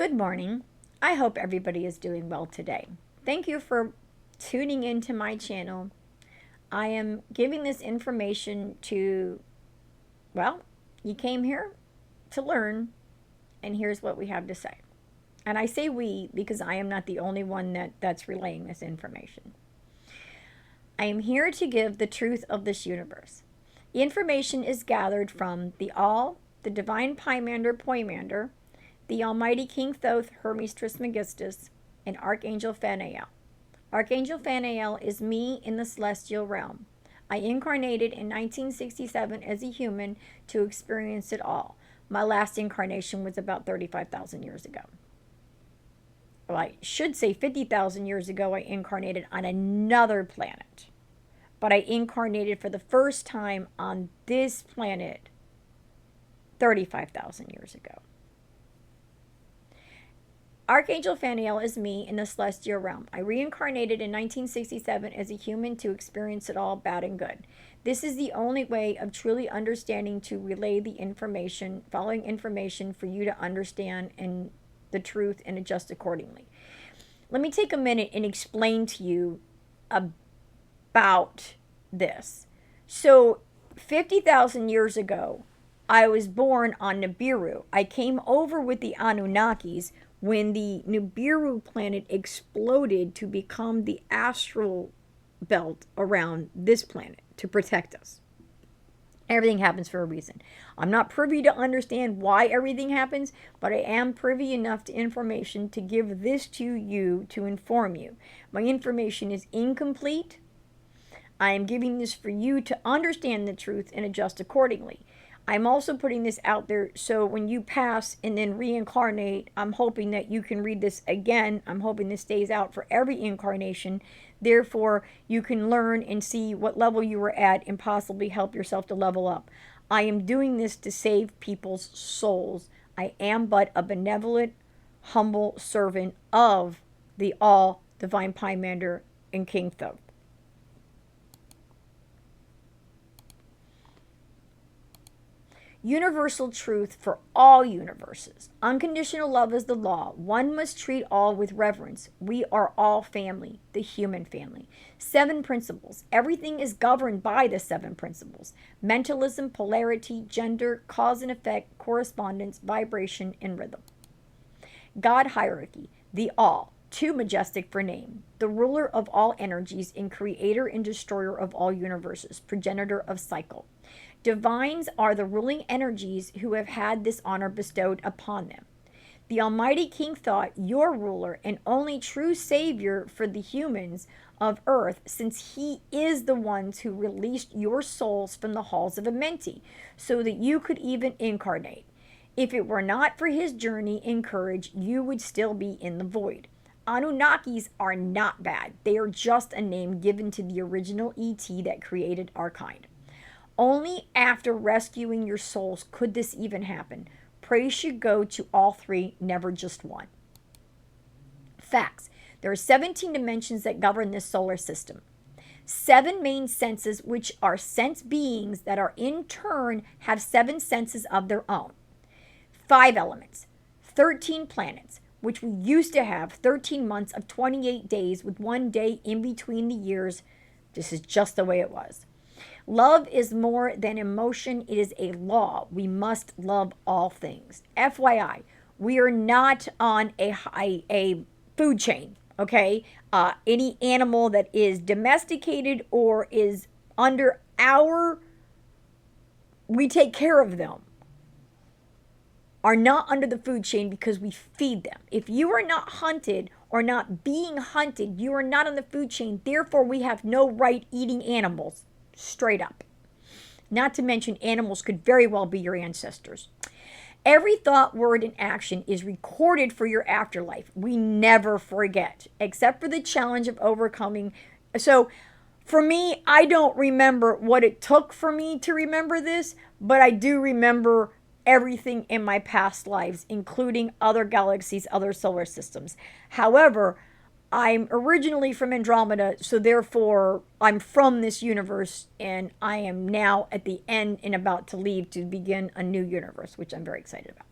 Good morning. I hope everybody is doing well today. Thank you for tuning into my channel. I am giving this information to, well, you came here to learn, and here's what we have to say. And I say we because I am not the only one that's relaying this information. I am here to give the truth of this universe. The information is gathered from the All, the Divine Pymander Poimander, the Almighty King Thoth Hermes Trismegistus, and Archangel Phaneal. Archangel Phaneal is me in the celestial realm. I incarnated in 1967 as a human to experience it all. My last incarnation was about 35,000 years ago. Well, I should say 50,000 years ago, I incarnated on another planet. But I incarnated for the first time on this planet 35,000 years ago. Archangel Phaneal is me in the celestial realm. I reincarnated in 1967 as a human to experience it all, bad and good. This is the only way of truly understanding to relay the information, following information for you to understand and the truth and adjust accordingly. Let me take a minute and explain to you about this. So 50,000 years ago, I was born on Nibiru. I came over with the Anunnakis when the Nibiru planet exploded to become the astral belt around this planet to protect us. Everything happens for a reason. I'm not privy to understand why everything happens, but I am privy enough to information to give this to you to inform you. My information is incomplete. I am giving this for you to understand the truth and adjust accordingly. I'm also putting this out there so when you pass and then reincarnate, I'm hoping that you can read this again. I'm hoping this stays out for every incarnation. Therefore, you can learn and see what level you were at and possibly help yourself to level up. I am doing this to save people's souls. I am but a benevolent, humble servant of the All Divine Pymander and King Thoth. Universal truth for all universes. Unconditional love is the law. One must treat all with reverence. We are all family, the human family. 7 principles. Everything is governed by the 7 principles. Mentalism, polarity, gender, cause and effect, correspondence, vibration, and rhythm. God hierarchy. The all. Too majestic for name. The ruler of all energies and creator and destroyer of all universes. Progenitor of cycle. Divines are the ruling energies who have had this honor bestowed upon them. The Almighty King Thoth, your ruler and only true savior for the humans of earth, since he is the ones who released your souls from the halls of Amenti, so that you could even incarnate. If it were not for his journey and courage, you would still be in the void. Anunnakis are not bad. They are just a name given to the original ET that created our kind. Only after rescuing your souls could this even happen. Praise should go to all 3, never just one. Facts. There are 17 dimensions that govern this solar system. 7 main senses, which are sense beings that are in turn have 7 senses of their own. 5 elements. 13 planets, which we used to have 13 months of 28 days with 1 day in between the years. This is just the way it was. Love is more than emotion. It is a law. We must love all things. FYI, we are not on a food chain, okay? Any animal that is domesticated or is under we take care of them, are not under the food chain because we feed them. If you are not hunted or not being hunted, you are not on the food chain. Therefore, we have no right eating animals. Straight up. Not to mention animals could very well be your ancestors. Every thought, word, and action is recorded for your afterlife. We never forget, except for the challenge of overcoming. So for me, I don't remember what it took for me to remember this, but I do remember everything in my past lives, including other galaxies, other solar systems. However, I'm originally from Andromeda, so therefore I'm from this universe, and I am now at the end and about to leave to begin a new universe, which I'm very excited about.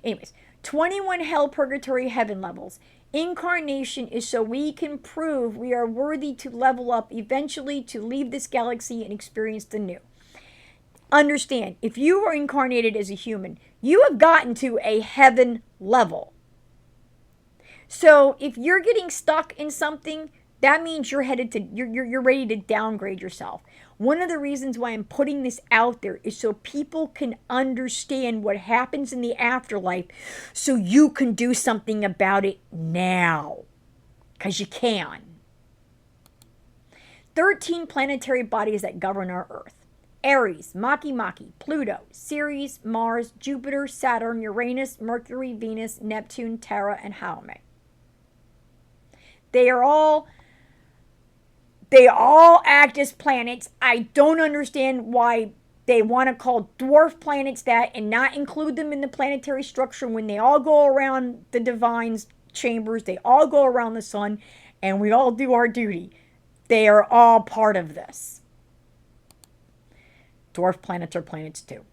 Anyways, 21 hell, purgatory, heaven levels. Incarnation is so we can prove we are worthy to level up eventually to leave this galaxy and experience the new. Understand, if you were incarnated as a human, you have gotten to a heaven level. So if you're getting stuck in something, that means you're headed to you're ready to downgrade yourself. One of the reasons why I'm putting this out there is so people can understand what happens in the afterlife, so you can do something about it now, because you can. 13 planetary bodies that govern our Earth: Aries, Maki, Pluto, Ceres, Mars, Jupiter, Saturn, Uranus, Mercury, Venus, Neptune, Terra, and Haumea. They all act as planets. I don't understand why they want to call dwarf planets that and not include them in the planetary structure when they all go around the divine's chambers. They all go around the sun, and we all do our duty. They are all part of this. Dwarf planets are planets too.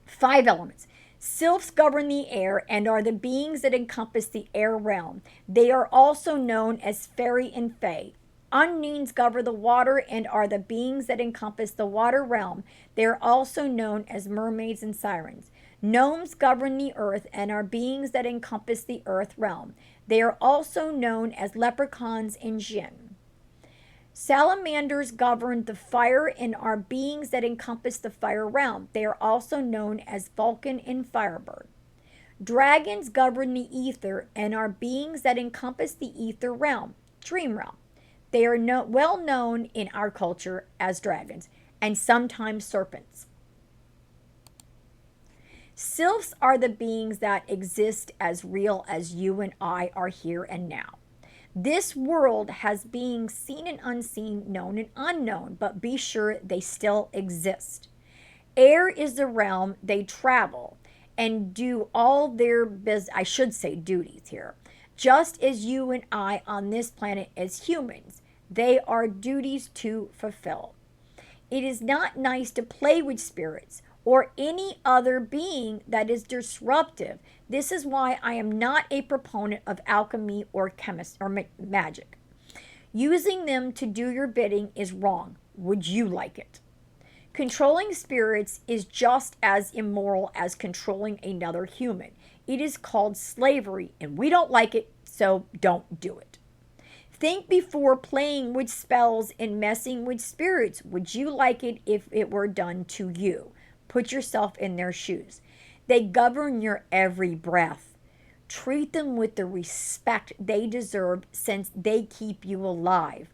5 elements. Sylphs govern the air and are the beings that encompass the air realm. They are also known as fairy and fae. Undines govern the water and are the beings that encompass the water realm. They are also known as mermaids and sirens. Gnomes govern the earth and are beings that encompass the earth realm. They are also known as leprechauns and jinn. Salamanders govern the fire and are beings that encompass the fire realm. They are also known as Vulcan and Firebird. Dragons govern the ether and are beings that encompass the ether realm, dream realm. They are well known in our culture as dragons and sometimes serpents. Sylphs are the beings that exist as real as you and I are here and now. This world has beings seen and unseen, known and unknown, but be sure they still exist. Air is the realm they travel and do all their duties here. Just as you and I on this planet as humans, they are duties to fulfill. It is not nice to play with spirits or any other being that is disruptive. This is why I am not a proponent of alchemy or magic. Using them to do your bidding is wrong. Would you like it? Controlling spirits is just as immoral as controlling another human. It is called slavery, and we don't like it, so don't do it. Think before playing with spells and messing with spirits. Would you like it if it were done to you? Put yourself in their shoes. They govern your every breath. Treat them with the respect they deserve, since they keep you alive.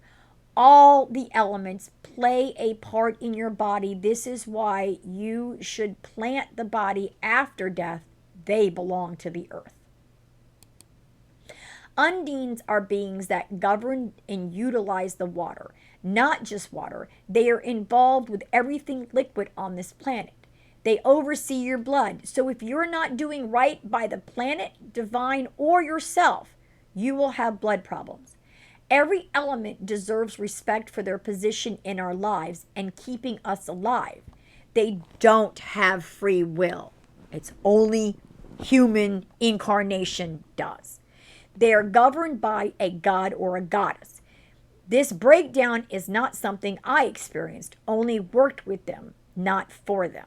All the elements play a part in your body. This is why you should plant the body after death. They belong to the earth. Undines are beings that govern and utilize the water. Not just water. They are involved with everything liquid on this planet. They oversee your blood. So if you're not doing right by the planet, divine, or yourself, you will have blood problems. Every element deserves respect for their position in our lives and keeping us alive. They don't have free will. It's only human incarnation does. They are governed by a god or a goddess. This breakdown is not something I experienced, only worked with them, not for them.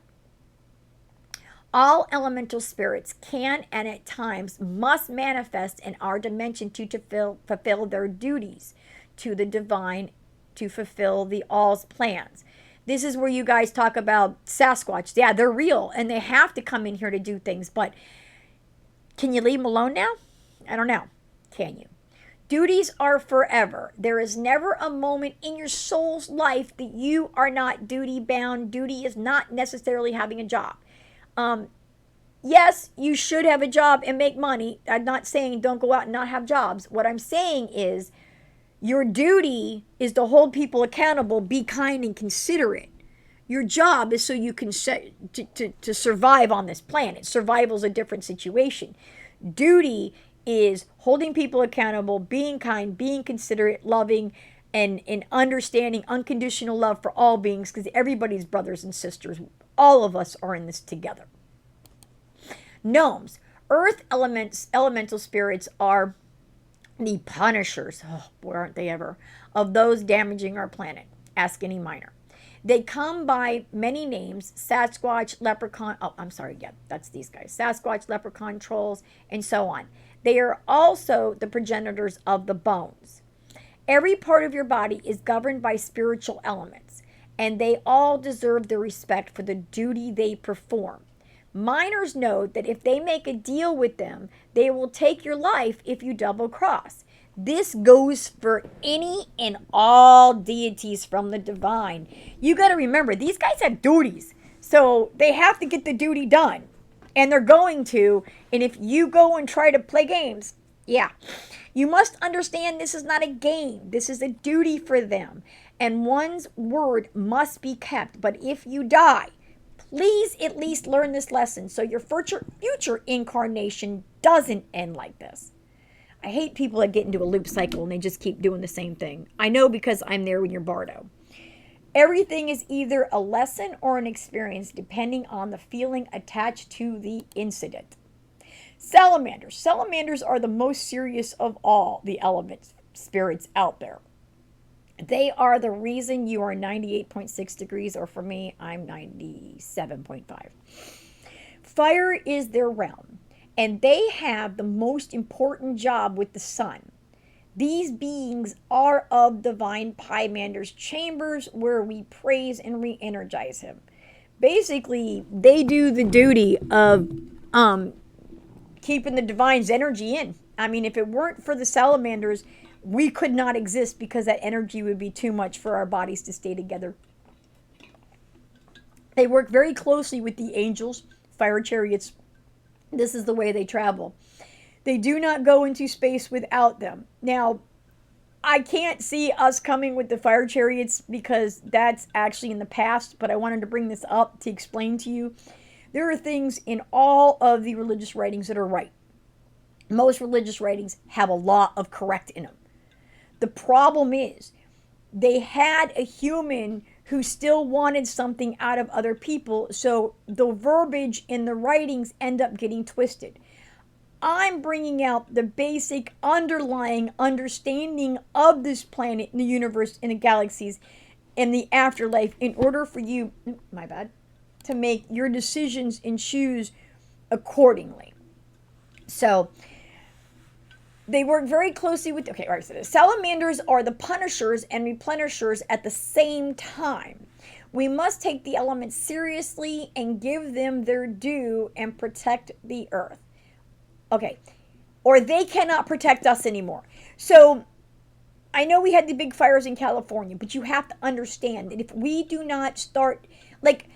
All elemental spirits can and at times must manifest in our dimension to fulfill their duties to the divine, to fulfill the all's plans. This is where you guys talk about Sasquatch. Yeah, they're real and they have to come in here to do things, but can you leave them alone now? I don't know. Can you? Duties are forever. There is never a moment in your soul's life that you are not duty bound. Duty is not necessarily having a job. Yes, you should have a job and make money. I'm not saying don't go out and not have jobs. What I'm saying is your duty is to hold people accountable, be kind and considerate. Your job is so you can to survive on this planet. Survival is a different situation. Duty is holding people accountable, being kind, being considerate, loving, and understanding unconditional love for all beings, because everybody's brothers and sisters. All of us are in this together. Gnomes. Earth elemental spirits are the punishers. Oh, boy, aren't they ever? Of those damaging our planet. Ask any miner. They come by many names: Sasquatch, leprechaun. Oh, I'm sorry. Yeah, that's these guys: Sasquatch, leprechaun, trolls, and so on. They are also the progenitors of the bones. Every part of your body is governed by spiritual elements, and they all deserve the respect for the duty they perform. Miners know that if they make a deal with them, they will take your life if you double cross. This goes for any and all deities from the divine. You got to remember, these guys have duties. So they have to get the duty done. And they're going to. And if you go and try to play games, yeah. You must understand this is not a game. This is a duty for them. And one's word must be kept. But if you die, please at least learn this lesson so your future incarnation doesn't end like this. I hate people that get into a loop cycle and they just keep doing the same thing. I know because I'm there when you're Bardo. Everything is either a lesson or an experience depending on the feeling attached to the incident. Salamanders. Salamanders are the most serious of all the element spirits out there. They are the reason you are 98.6 degrees, or for me, I'm 97.5. Fire is their realm, and they have the most important job with the sun. These beings are of divine Pymander's chambers where we praise and re-energize him. Basically, they do the duty of keeping the divine's energy in. I mean, if it weren't for the salamanders, we could not exist because that energy would be too much for our bodies to stay together. They work very closely with the angels, fire chariots. This is the way they travel. They do not go into space without them. Now, I can't see us coming with the fire chariots because that's actually in the past, but I wanted to bring this up to explain to you. There are things in all of the religious writings that are right. Most religious writings have a lot of correct in them. The problem is they had a human who still wanted something out of other people, so the verbiage in the writings end up getting twisted. I'm bringing out the basic underlying understanding of this planet, the universe, and the galaxies, and the afterlife in order for you, to make your decisions and choose accordingly. So they work very closely with, okay, all right, so the salamanders are the punishers and replenishers at the same time. We must take the elements seriously and give them their due and protect the earth. Okay, or they cannot protect us anymore. So I know we had the big fires in California, but you have to understand that if we do not start, like,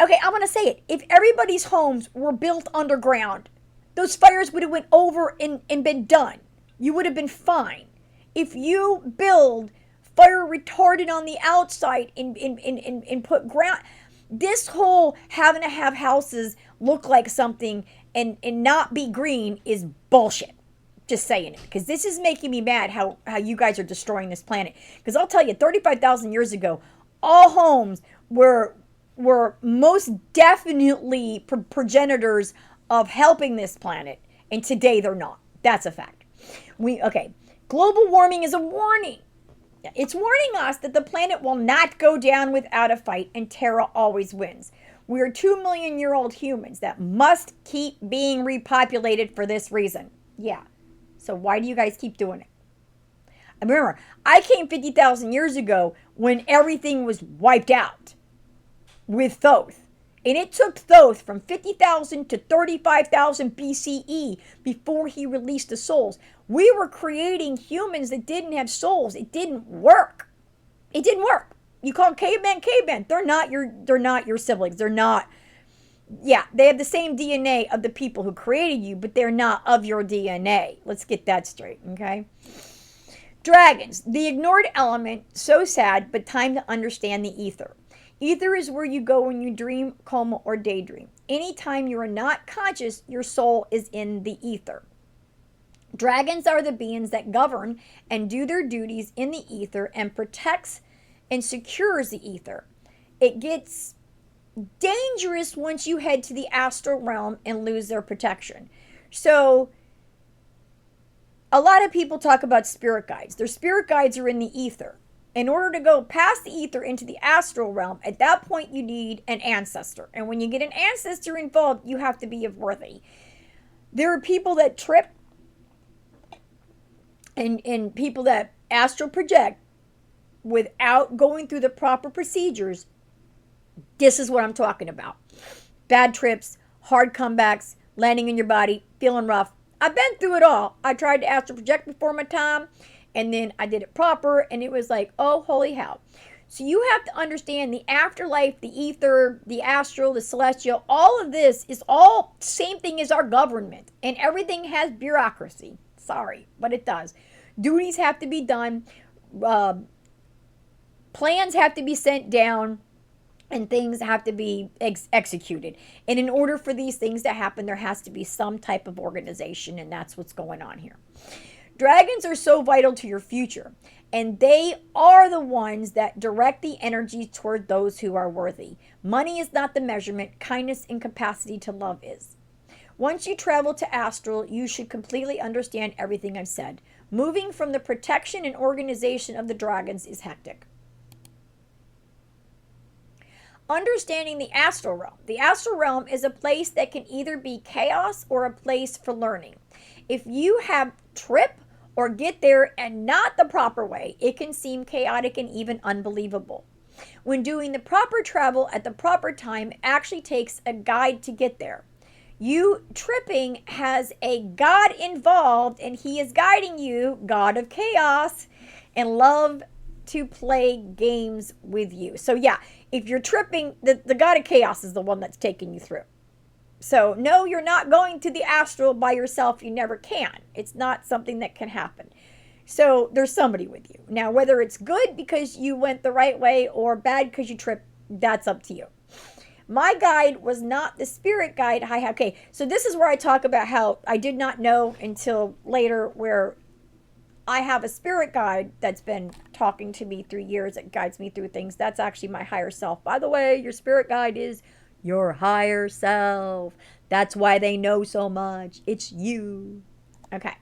okay, I'm going to say it. If everybody's homes were built underground, those fires would have went over and been done. You would have been fine. If you build fire retardant on the outside and put ground, this whole having to have houses look like something and not be green is bullshit. Just saying it. Because this is making me mad how you guys are destroying this planet. Because I'll tell you, 35,000 years ago, all homes were most definitely progenitors of helping this planet, and today they're not. That's a fact. Global warming is a warning. It's warning us that the planet will not go down without a fight, and Terra always wins. We are 2 million-year-old humans that must keep being repopulated for this reason. Yeah. So why do you guys keep doing it? And remember, I came 50,000 years ago when everything was wiped out with Thoth. And it took Thoth from 50,000 to 35,000 BCE before he released the souls. We were creating humans that didn't have souls. It didn't work. It didn't work. You call caveman. They're not your siblings. They're not. Yeah, they have the same DNA of the people who created you, but they're not of your DNA. Let's get that straight, okay? Dragons, the ignored element, so sad, but time to understand the ether. Ether is where you go when you dream, coma, or daydream. Anytime you are not conscious, your soul is in the ether. Dragons are the beings that govern and do their duties in the ether and protects and secures the ether. It gets dangerous once you head to the astral realm and lose their protection. So, a lot of people talk about spirit guides. Their spirit guides are in the ether. In order to go past the ether into the astral realm, at that point you need an ancestor. And when you get an ancestor involved, you have to be worthy. There are people that trip and people that astral project without going through the proper procedures. This is what I'm talking about. Bad trips, hard comebacks, landing in your body, feeling rough. I've been through it all. I tried to astral project before my time, and then I did it proper, and it was like, oh, holy hell. So you have to understand the afterlife, the ether, the astral, the celestial, all of this is all same thing as our government, and everything has bureaucracy. Sorry, but it does. Duties have to be done. Plans have to be sent down, and things have to be executed. And in order for these things to happen, there has to be some type of organization, and that's what's going on here. Dragons are so vital to your future, and they are the ones that direct the energy toward those who are worthy. Money is not the measurement, kindness and capacity to love is. Once you travel to astral, you should completely understand everything I've said. Moving from the protection and organization of the dragons is hectic. Understanding the astral realm. The astral realm is a place that can either be chaos or a place for learning. If you have trip or get there and not the proper way, it can seem chaotic and even unbelievable. When doing the proper travel at the proper time, it actually takes a guide to get there. You tripping has a God involved, and he is guiding you, God of chaos, and love to play games with you. So yeah, if you're tripping, the God of chaos is the one that's taking you through. So no, you're not going to the astral by yourself. You never can. It's not something that can happen. So there's somebody with you. Now, whether it's good because you went the right way or bad because you tripped, that's up to you. My guide was not the spirit guide I had. Okay, so this is where I talk about how I did not know until later where I have a spirit guide that's been talking to me through years that guides me through things. That's actually my higher self. By the way, your spirit guide is your higher self. That's why they know so much. It's you. Okay.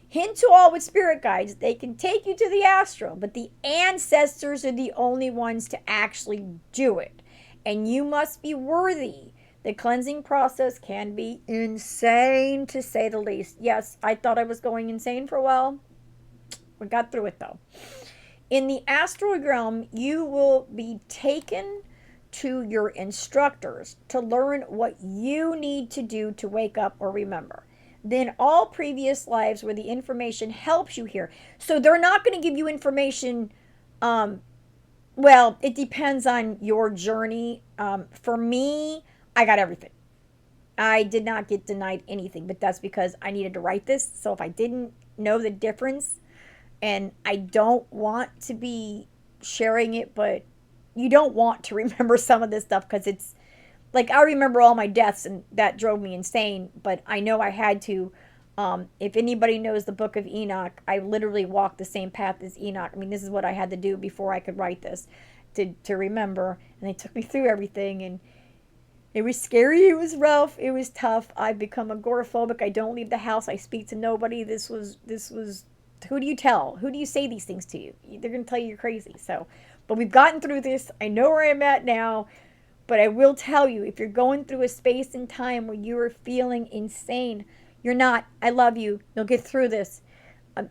Hint to all with spirit guides, they can take you to the astral, but the ancestors are the only ones to actually do it. And you must be worthy. The cleansing process can be insane, to say the least. Yes, I thought I was going insane for a while. We got through it though. In the astral realm, you will be taken to your instructors to learn what you need to do to wake up or remember. Then all previous lives where the information helps you here. So they're not going to give you information. Well, it depends on your journey. For me, I got everything. I did not get denied anything, but that's because I needed to write this. So if I didn't know the difference, and I don't want to be sharing it, but you don't want to remember some of this stuff because it's like I remember all my deaths and that drove me insane, but I know I had to. If anybody knows the book of Enoch, I literally walked the same path as Enoch. I mean, this is what I had to do before I could write this to remember, and they took me through everything, and it was scary, it was rough, it was tough. I've become agoraphobic. I don't leave the house. I speak to nobody. This was who do you tell? Who do you say these things to you? They're going to tell you you're crazy. So, but we've gotten through this. I know where I'm at now. But I will tell you, if you're going through a space and time where you are feeling insane, you're not. I love you. You'll get through this.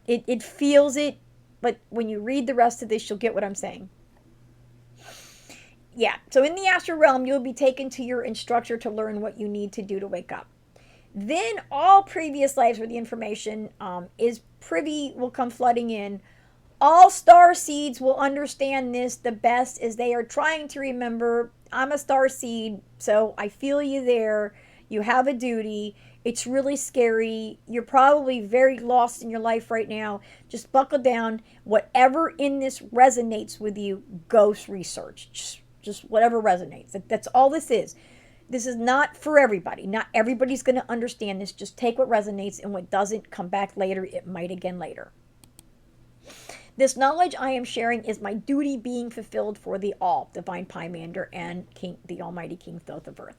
It feels it. But when you read the rest of this, you'll get what I'm saying. Yeah. So in the astral realm, you'll be taken to your instructor to learn what you need to do to wake up. Then all previous lives where the information is privy will come flooding in. All star seeds will understand this the best as they are trying to remember, I'm a star seed, so I feel you there. You have a duty. It's really scary. You're probably very lost in your life right now. Just buckle down. Whatever in this resonates with you, go research. Just whatever resonates. That's all this is. This is not for everybody. Not everybody's going to understand this. Just take what resonates, and what doesn't, come back later. It might again later. This knowledge I am sharing is my duty being fulfilled for the all, Divine Pymander and King, the Almighty King Thoth of Earth.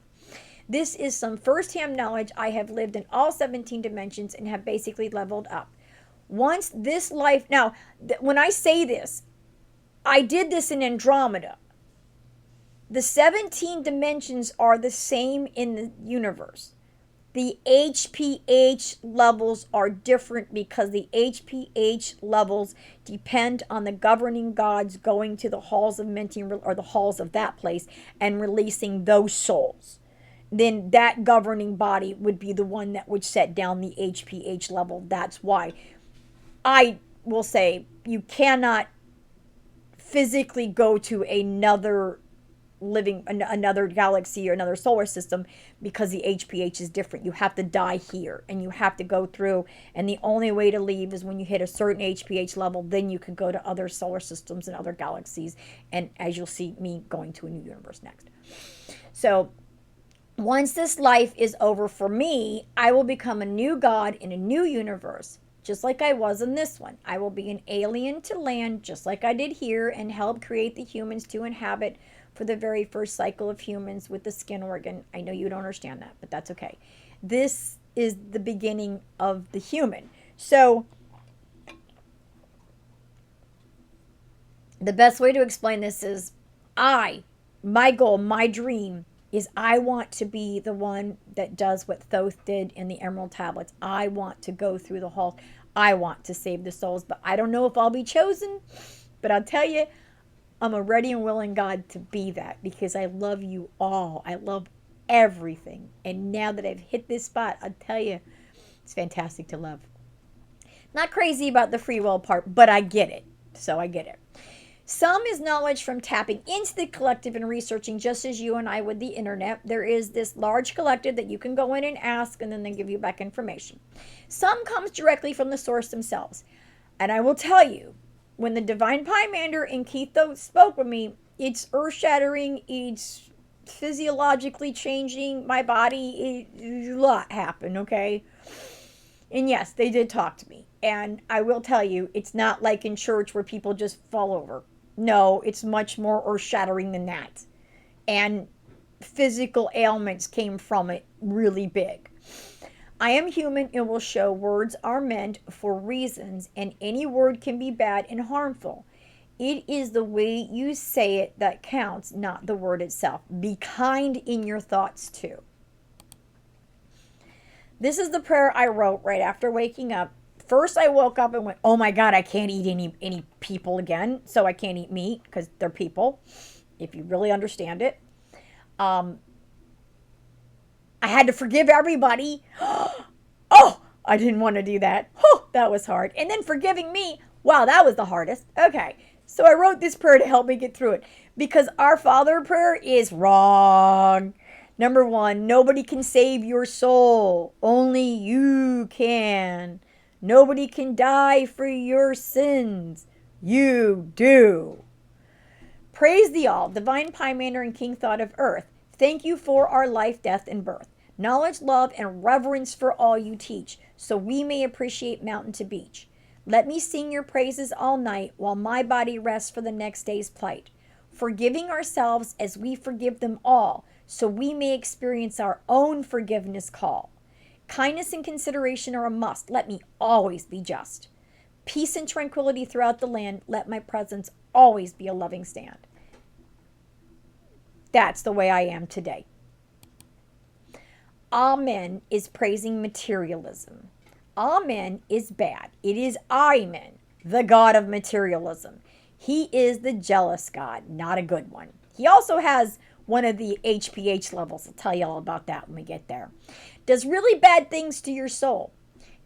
This is some first-hand knowledge. I have lived in all 17 dimensions and have basically leveled up. Once this life, now, when I say this, I did this in Andromeda. The 17 dimensions are the same in the universe. The HPH levels are different because the HPH levels depend on the governing gods going to the halls of minting, or the halls of that place, and releasing those souls. Then that governing body would be the one that would set down the HPH level. That's why I will say you cannot physically go to another galaxy or another solar system, because the HPH is different. You have to die here and you have to go through, and the only way to leave is when you hit a certain HPH level. Then you can go to other solar systems and other galaxies, and as you'll see me going to a new universe next. So once this life is over for me, I will become a new god in a new universe, just like I was in this one. I will be an alien to land, just like I did here, and help create the humans to inhabit for the very first cycle of humans with the skin organ. I know you don't understand that, but that's okay. This is the beginning of the human. So the best way to explain this is my goal, my dream is I want to be the one that does what Thoth did in the Emerald Tablets. I want to go through the hall. I want to save the souls, but I don't know if I'll be chosen. But I'll tell you, I'm a ready and willing God to be that, because I love you all. I love everything. And now that I've hit this spot, I'll tell you, it's fantastic to love. Not crazy about the free will part, but I get it. So I get it. Some is knowledge from tapping into the collective and researching, just as you and I with the internet. There is this large collective that you can go in and ask, and then they give you back information. Some comes directly from the source themselves. And I will tell you, when the Divine Pymander and Keith spoke with me, it's earth-shattering, it's physiologically changing my body. A lot happened, okay? And yes, they did talk to me. And I will tell you, it's not like in church where people just fall over. No, it's much more earth-shattering than that. And physical ailments came from it really big. I am human and will show words are meant for reasons, and any word can be bad and harmful. It is the way you say it that counts, not the word itself. Be kind in your thoughts too. This is the prayer I wrote right after waking up. First, I woke up and went, oh my God, I can't eat any people again. So I can't eat meat because they're people, if you really understand it. I had to forgive everybody. Oh, I didn't want to do that. Oh, that was hard. And then forgiving me. Wow, that was the hardest. Okay, so I wrote this prayer to help me get through it, because Our Father prayer is wrong. Number one, nobody can save your soul. Only you can. Nobody can die for your sins. You do. Praise the All, Divine Pymander and King Thoth of Earth. Thank you for our life, death, and birth. Knowledge, love, and reverence for all you teach, so we may appreciate mountain to beach. Let me sing your praises all night while my body rests for the next day's plight. Forgiving ourselves as we forgive them all, so we may experience our own forgiveness call. Kindness and consideration are a must. Let me always be just. Peace and tranquility throughout the land. Let my presence always be a loving stand. That's the way I am today. Amen is praising materialism. Amen is bad. It is Amen, the God of materialism. He is the jealous God, not a good one. He also has one of the HPH levels. I'll tell you all about that when we get there. Does really bad things to your soul.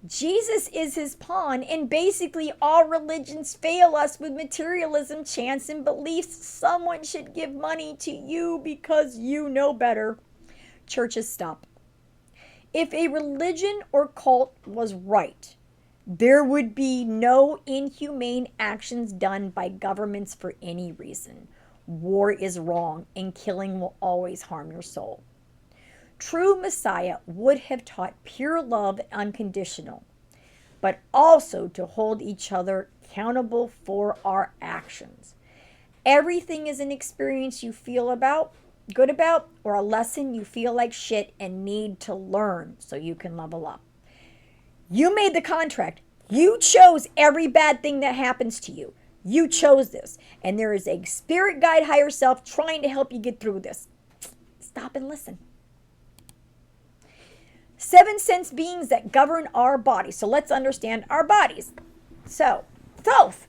Jesus is his pawn, and basically all religions fail us with materialism, chants, and beliefs. Someone should give money to you because you know better. Churches, stop. If a religion or cult was right, there would be no inhumane actions done by governments for any reason. War is wrong, and killing will always harm your soul. True Messiah would have taught pure love and unconditional, but also to hold each other accountable for our actions. Everything is an experience you feel good about, or a lesson you feel like shit and need to learn so you can level up. You made the contract. You chose every bad thing that happens to you. You chose this. And there is a spirit guide, higher self, trying to help you get through this. Stop and listen. 7 sense beings that govern our bodies. So let's understand our bodies. So, Thoth.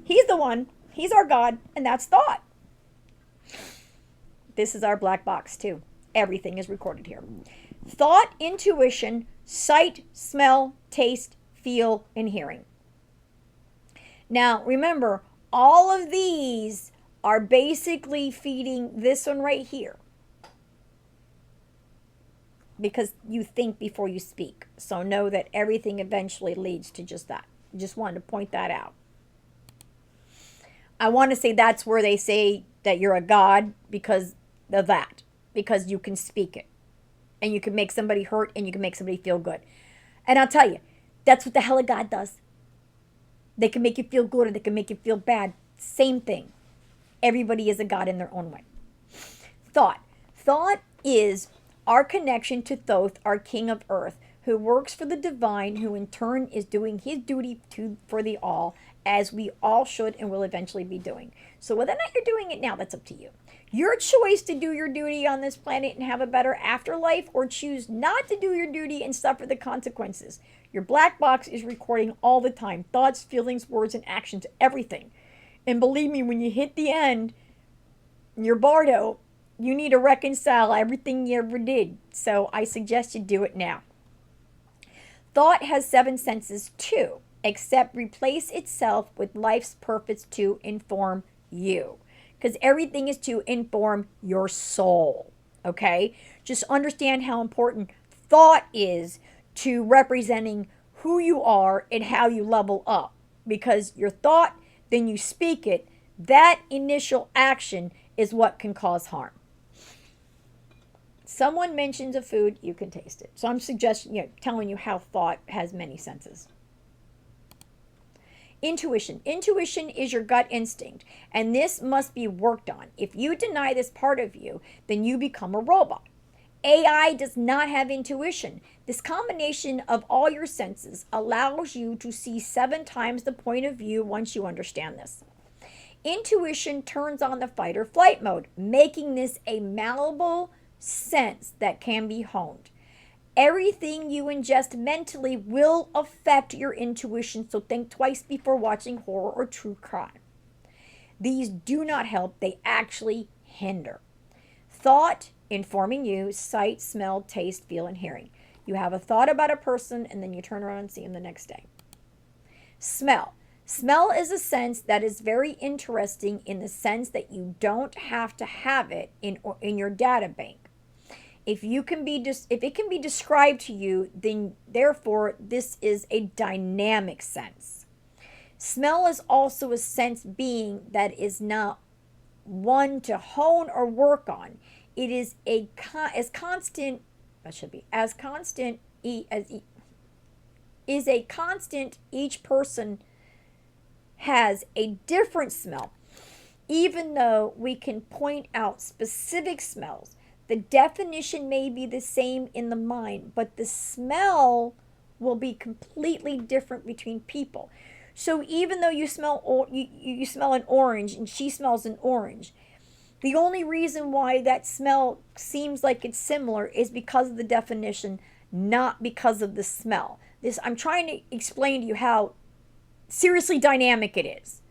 He's the one. He's our God, and that's thought. This is our black box, too. Everything is recorded here. Thought, intuition, sight, smell, taste, feel, and hearing. Now, remember, all of these are basically feeding this one right here. Because you think before you speak. So know that everything eventually leads to just that. Just wanted to point that out. I want to say that's where they say that you're a god because of that. Because you can speak it. And you can make somebody hurt and you can make somebody feel good. And I'll tell you, that's what the hell a god does. They can make you feel good or they can make you feel bad. Same thing. Everybody is a god in their own way. Thought. Thought is our connection to Thoth, our king of earth, who works for the divine, who in turn is doing his duty for the all, as we all should and will eventually be doing. So whether or not you're doing it now, that's up to you. Your choice to do your duty on this planet and have a better afterlife, or choose not to do your duty and suffer the consequences. Your black box is recording all the time. Thoughts, feelings, words, and actions, everything. And believe me, when you hit the end, your bardo, you need to reconcile everything you ever did. So I suggest you do it now. Thought has 7 senses too, except replace itself with life's purpose to inform you. Because everything is to inform your soul. Okay? Just understand how important thought is to representing who you are and how you level up. Because your thought, then you speak it. That initial action is what can cause harm. Someone mentions a food, you can taste it. So I'm telling you how thought has many senses. Intuition. Intuition is your gut instinct, and this must be worked on. If you deny this part of you, then you become a robot. AI does not have intuition. This combination of all your senses allows you to see 7 times the point of view once you understand this. Intuition turns on the fight or flight mode, making this a malleable sense that can be honed. Everything you ingest mentally will affect your intuition, so think twice before watching horror or true crime. These do not help, they actually hinder. Thought, informing you, sight, smell, taste, feel, and hearing. You have a thought about a person and then you turn around and see them the next day. Smell. Smell is a sense that is very interesting in the sense that you don't have to have it in your data bank. If it can be described to you, then therefore this is a dynamic sense. Smell is also a sense being that is not one to hone or work on. It is as constant each person has a different smell. Even though we can point out specific smells, the definition may be the same in the mind, but the smell will be completely different between people. So even though you smell an orange and she smells an orange, the only reason why that smell seems like it's similar is because of the definition, not because of the smell. I'm trying to explain to you how seriously dynamic it is.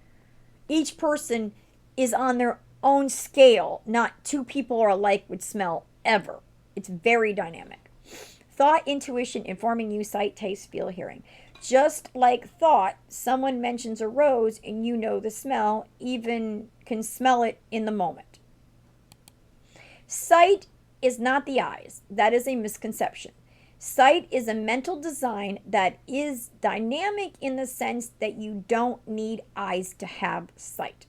Each person is on their own scale. Not 2 people are alike with smell ever. It's very dynamic. Thought, intuition, informing you, sight, taste, feel, hearing. Just like thought, someone mentions a rose and you know the smell, even can smell it in the moment. Sight is not the eyes. That is a misconception. Sight is a mental design that is dynamic in the sense that you don't need eyes to have sight.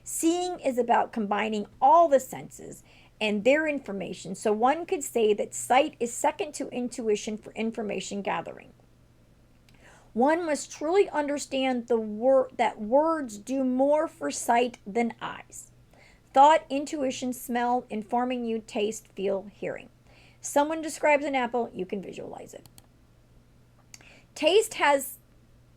Seeing is about combining all the senses and their information, so one could say that sight is second to intuition for information gathering. One must truly understand that words do more for sight than eyes. Thought, intuition, smell, informing you, taste, feel, hearing. Someone describes an apple, you can visualize it. Taste has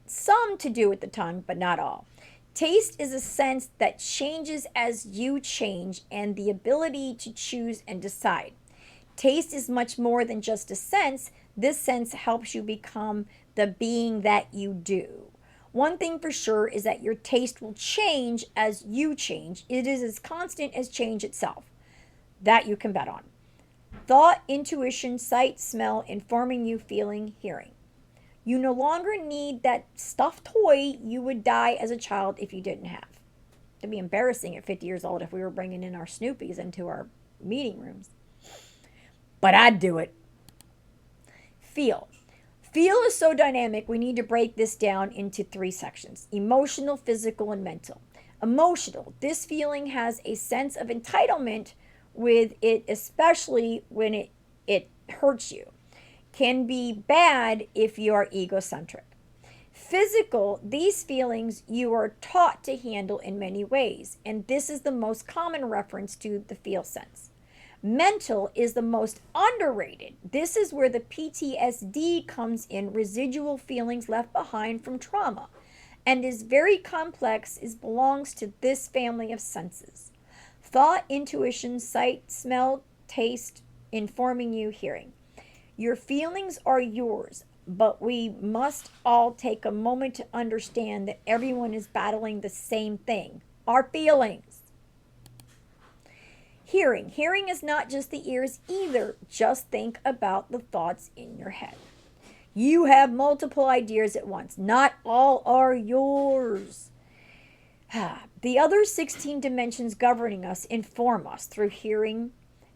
some to do with the tongue, but not all. Taste is a sense that changes as you change and the ability to choose and decide. Taste is much more than just a sense. This sense helps you become the being that you do. One thing for sure is that your taste will change as you change. It is as constant as change itself. That you can bet on. Thought, intuition, sight, smell, informing you, feeling, hearing. You no longer need that stuffed toy you would die as a child if you didn't have. It'd be embarrassing at 50 years old if we were bringing in our Snoopies into our meeting rooms. But I'd do it. Feel. Feel is so dynamic, we need to break this down into 3 sections: emotional, physical, and mental. Emotional. This feeling has a sense of entitlement with it, especially when it hurts you. Can be bad if you are egocentric. Physical, these feelings you are taught to handle in many ways, and this is the most common reference to the feel sense. Mental is the most underrated. This is where the PTSD comes in, residual feelings left behind from trauma, and is very complex. It belongs to this family of senses. Thought, intuition, sight, smell, taste, informing you, hearing. Your feelings are yours, but we must all take a moment to understand that everyone is battling the same thing, our feelings. Hearing. Hearing is not just the ears either. Just think about the thoughts in your head. You have multiple ideas at once. Not all are yours. The other 16 dimensions governing us inform us through hearing,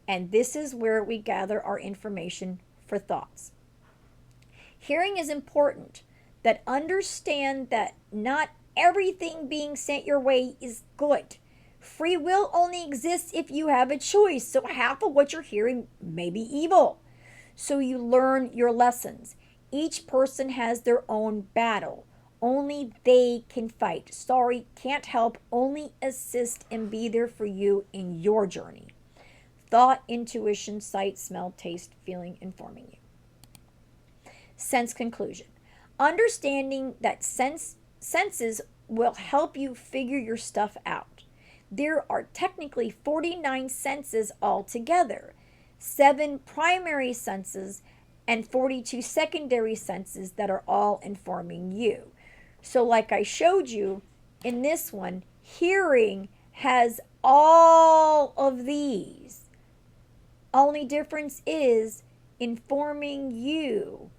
and this is where we gather our information for thoughts. Hearing is important. That understand that not everything being sent your way is good. Free will only exists if you have a choice, so half of what you're hearing may be evil. So you learn your lessons. Each person has their own battle. Only they can fight. Sorry, can't help, only assist and be there for you in your journey. Thought, intuition, sight, smell, taste, feeling, informing you. Sense conclusion. Understanding that senses will help you figure your stuff out. There are technically 49 senses altogether, 7 primary senses and 42 secondary senses that are all informing you. So like I showed you in this one, hearing has all of these. Only difference is informing you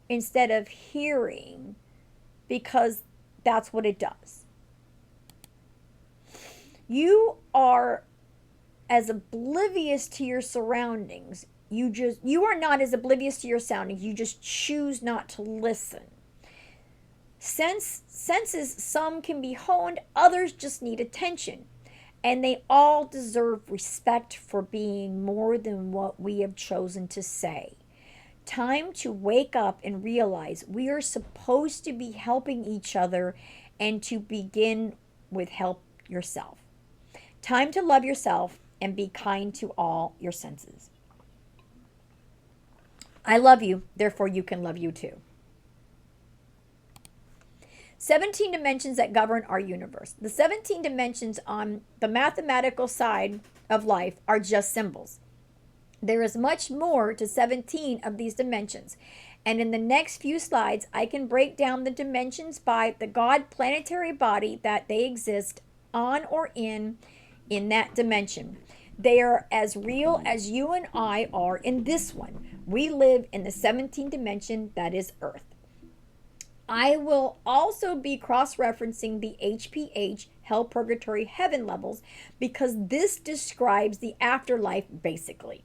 instead of hearing, because that's what it does. You are as oblivious to your surroundings. You are not as oblivious to your surroundings. You just choose not to listen. Senses, some can be honed, others just need attention. And they all deserve respect for being more than what we have chosen to say. Time to wake up and realize we are supposed to be helping each other, and to begin with help yourself. Time to love yourself and be kind to all your senses. I love you, therefore you can love you too. 17 dimensions that govern our universe. The 17 dimensions on the mathematical side of life are just symbols. There is much more to 17 of these dimensions. And in the next few slides, I can break down the dimensions by the God planetary body that they exist on or in that dimension. They are as real as you and I are in this one. We live in the 17th dimension, that is Earth. I will also be cross-referencing the HPH, Hell, Purgatory, Heaven levels, because this describes the afterlife basically.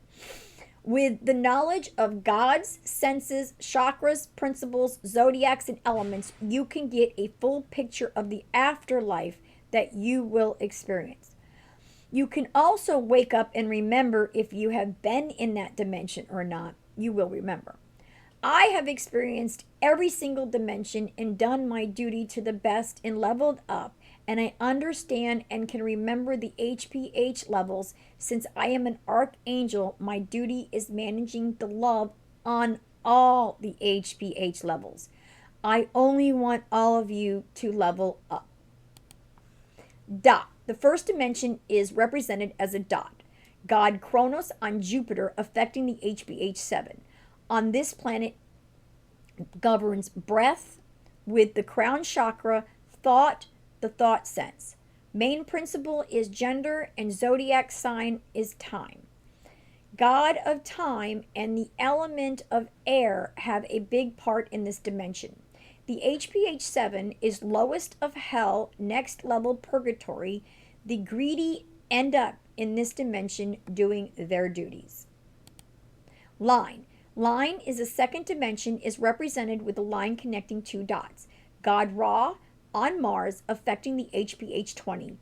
With the knowledge of God's senses, chakras, principles, zodiacs, and elements, you can get a full picture of the afterlife that you will experience. You can also wake up and remember if you have been in that dimension or not. You will remember. I have experienced every single dimension and done my duty to the best and leveled up, and I understand and can remember the HPH levels. Since I am an archangel, my duty is managing the love on all the HPH levels. I only want all of you to level up. Dot. The first dimension is represented as a dot. God Kronos on Jupiter affecting the HPH 7. On this planet governs breath with the crown chakra, thought, the thought sense. Main principle is gender and zodiac sign is time. God of time and the element of air have a big part in this dimension. The HPH 7 is lowest of hell, next level purgatory. The greedy end up in this dimension doing their duties. Line. Line is a second dimension, is represented with a line connecting two dots. God Ra on Mars affecting the HPH 20.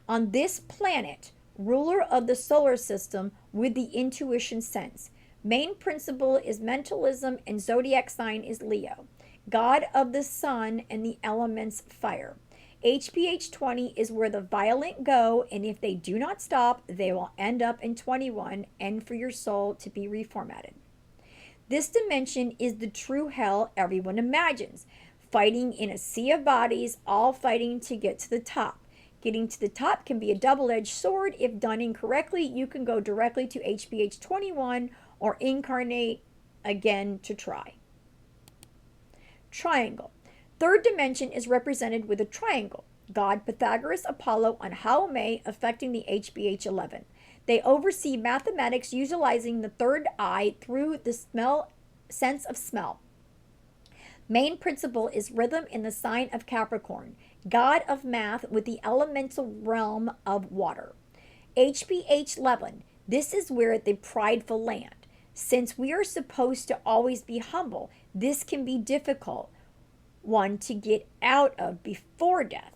On this planet, ruler of the solar system with the intuition sense. Main principle is mentalism and zodiac sign is Leo. God of the sun and the elements fire. HPH 20 is where the violent go, and if they do not stop, they will end up in 21 and for your soul to be reformatted. This dimension is the true hell everyone imagines. Fighting in a sea of bodies, all fighting to get to the top. Getting to the top can be a double-edged sword. If done incorrectly, you can go directly to HPH 21 or incarnate again to try. Triangle. Third dimension is represented with a triangle. God Pythagoras Apollo on Haumei affecting the HPH 11. They oversee mathematics utilizing the third eye through the sense of smell. Main principle is rhythm in the sign of Capricorn. God of math with the elemental realm of water. HPH 11. This is where the prideful land. Since we are supposed to always be humble, this can be difficult one to get out of before death.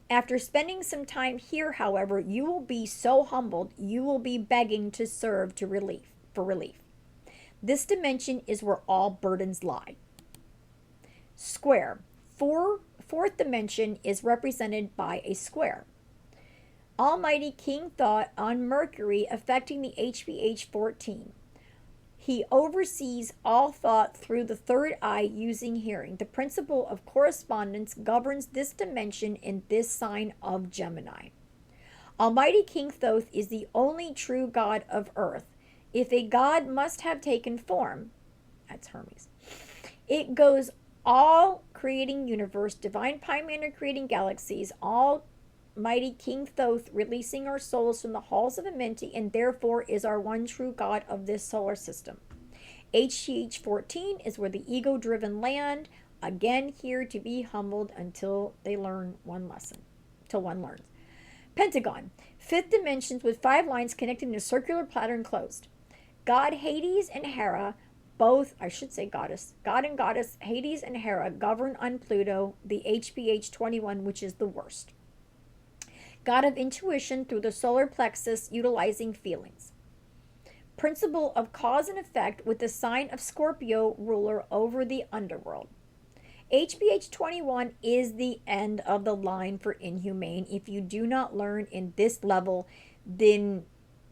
After spending some time here, however, you will be so humbled you will be begging to serve for relief. This dimension is where all burdens lie. Square. Fourth dimension is represented by a square. Almighty King Thought on Mercury affecting the HPH 14. He oversees all thought through the third eye using hearing. The principle of correspondence governs this dimension in this sign of Gemini. Almighty King Thoth is the only true God of earth. If a god must have taken form, that's Hermes. It goes all creating universe, divine Pymander creating galaxies, Almighty King Thoth releasing our souls from the halls of Amenti, and therefore is our one true God of this solar system. HGH 14 is where the ego-driven land, again here to be humbled until they learn one lesson, till one learns. Pentagon, fifth dimensions with 5 lines connected in a circular pattern closed. God Hades and Hera, both, I should say goddess, God and goddess Hades and Hera govern on Pluto, the HPH 21, which is the worst. God of intuition through the solar plexus utilizing feelings. Principle of cause and effect with the sign of Scorpio ruler over the underworld. HPH 21 is the end of the line for inhumane. If you do not learn in this level, then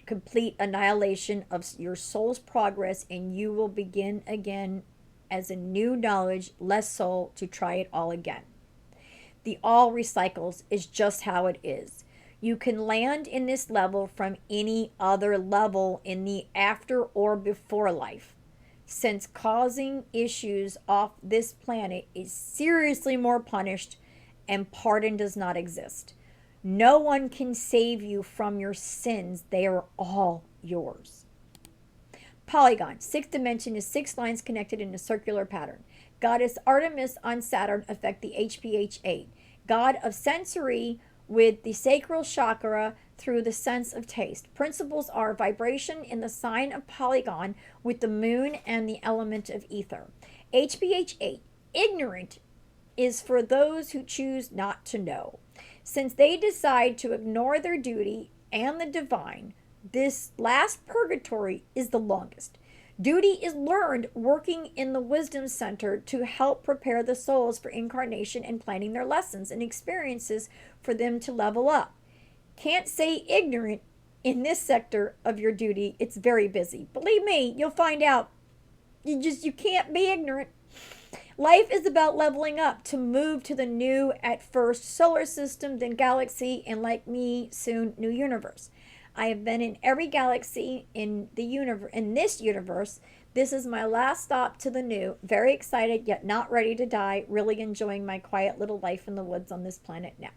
complete annihilation of your soul's progress, and you will begin again as a new knowledge, less soul to try it all again. The all recycles is just how it is. You can land in this level from any other level in the after or before life, since causing issues off this planet is seriously more punished and pardon does not exist. No one can save you from your sins. They are all yours. Polygon. Sixth dimension is 6 lines connected in a circular pattern. Goddess Artemis on Saturn affect the HPH 8. God of sensory with the sacral chakra through the sense of taste. Principles are vibration in the sign of Polygon with the moon and the element of ether. HPH 8. Ignorant is for those who choose not to know. Since they decide to ignore their duty and the divine, this last purgatory is the longest. Duty is learned working in the wisdom center to help prepare the souls for incarnation and planning their lessons and experiences for them to level up. Can't say ignorant in this sector of your duty. It's very busy. Believe me, you'll find out. You can't be ignorant. Life is about leveling up to move to the new, at first, solar system, then galaxy, and like me, soon new universe. I have been in every galaxy in this universe. This is my last stop to the new. Very excited, yet not ready to die. Really enjoying my quiet little life in the woods on this planet now.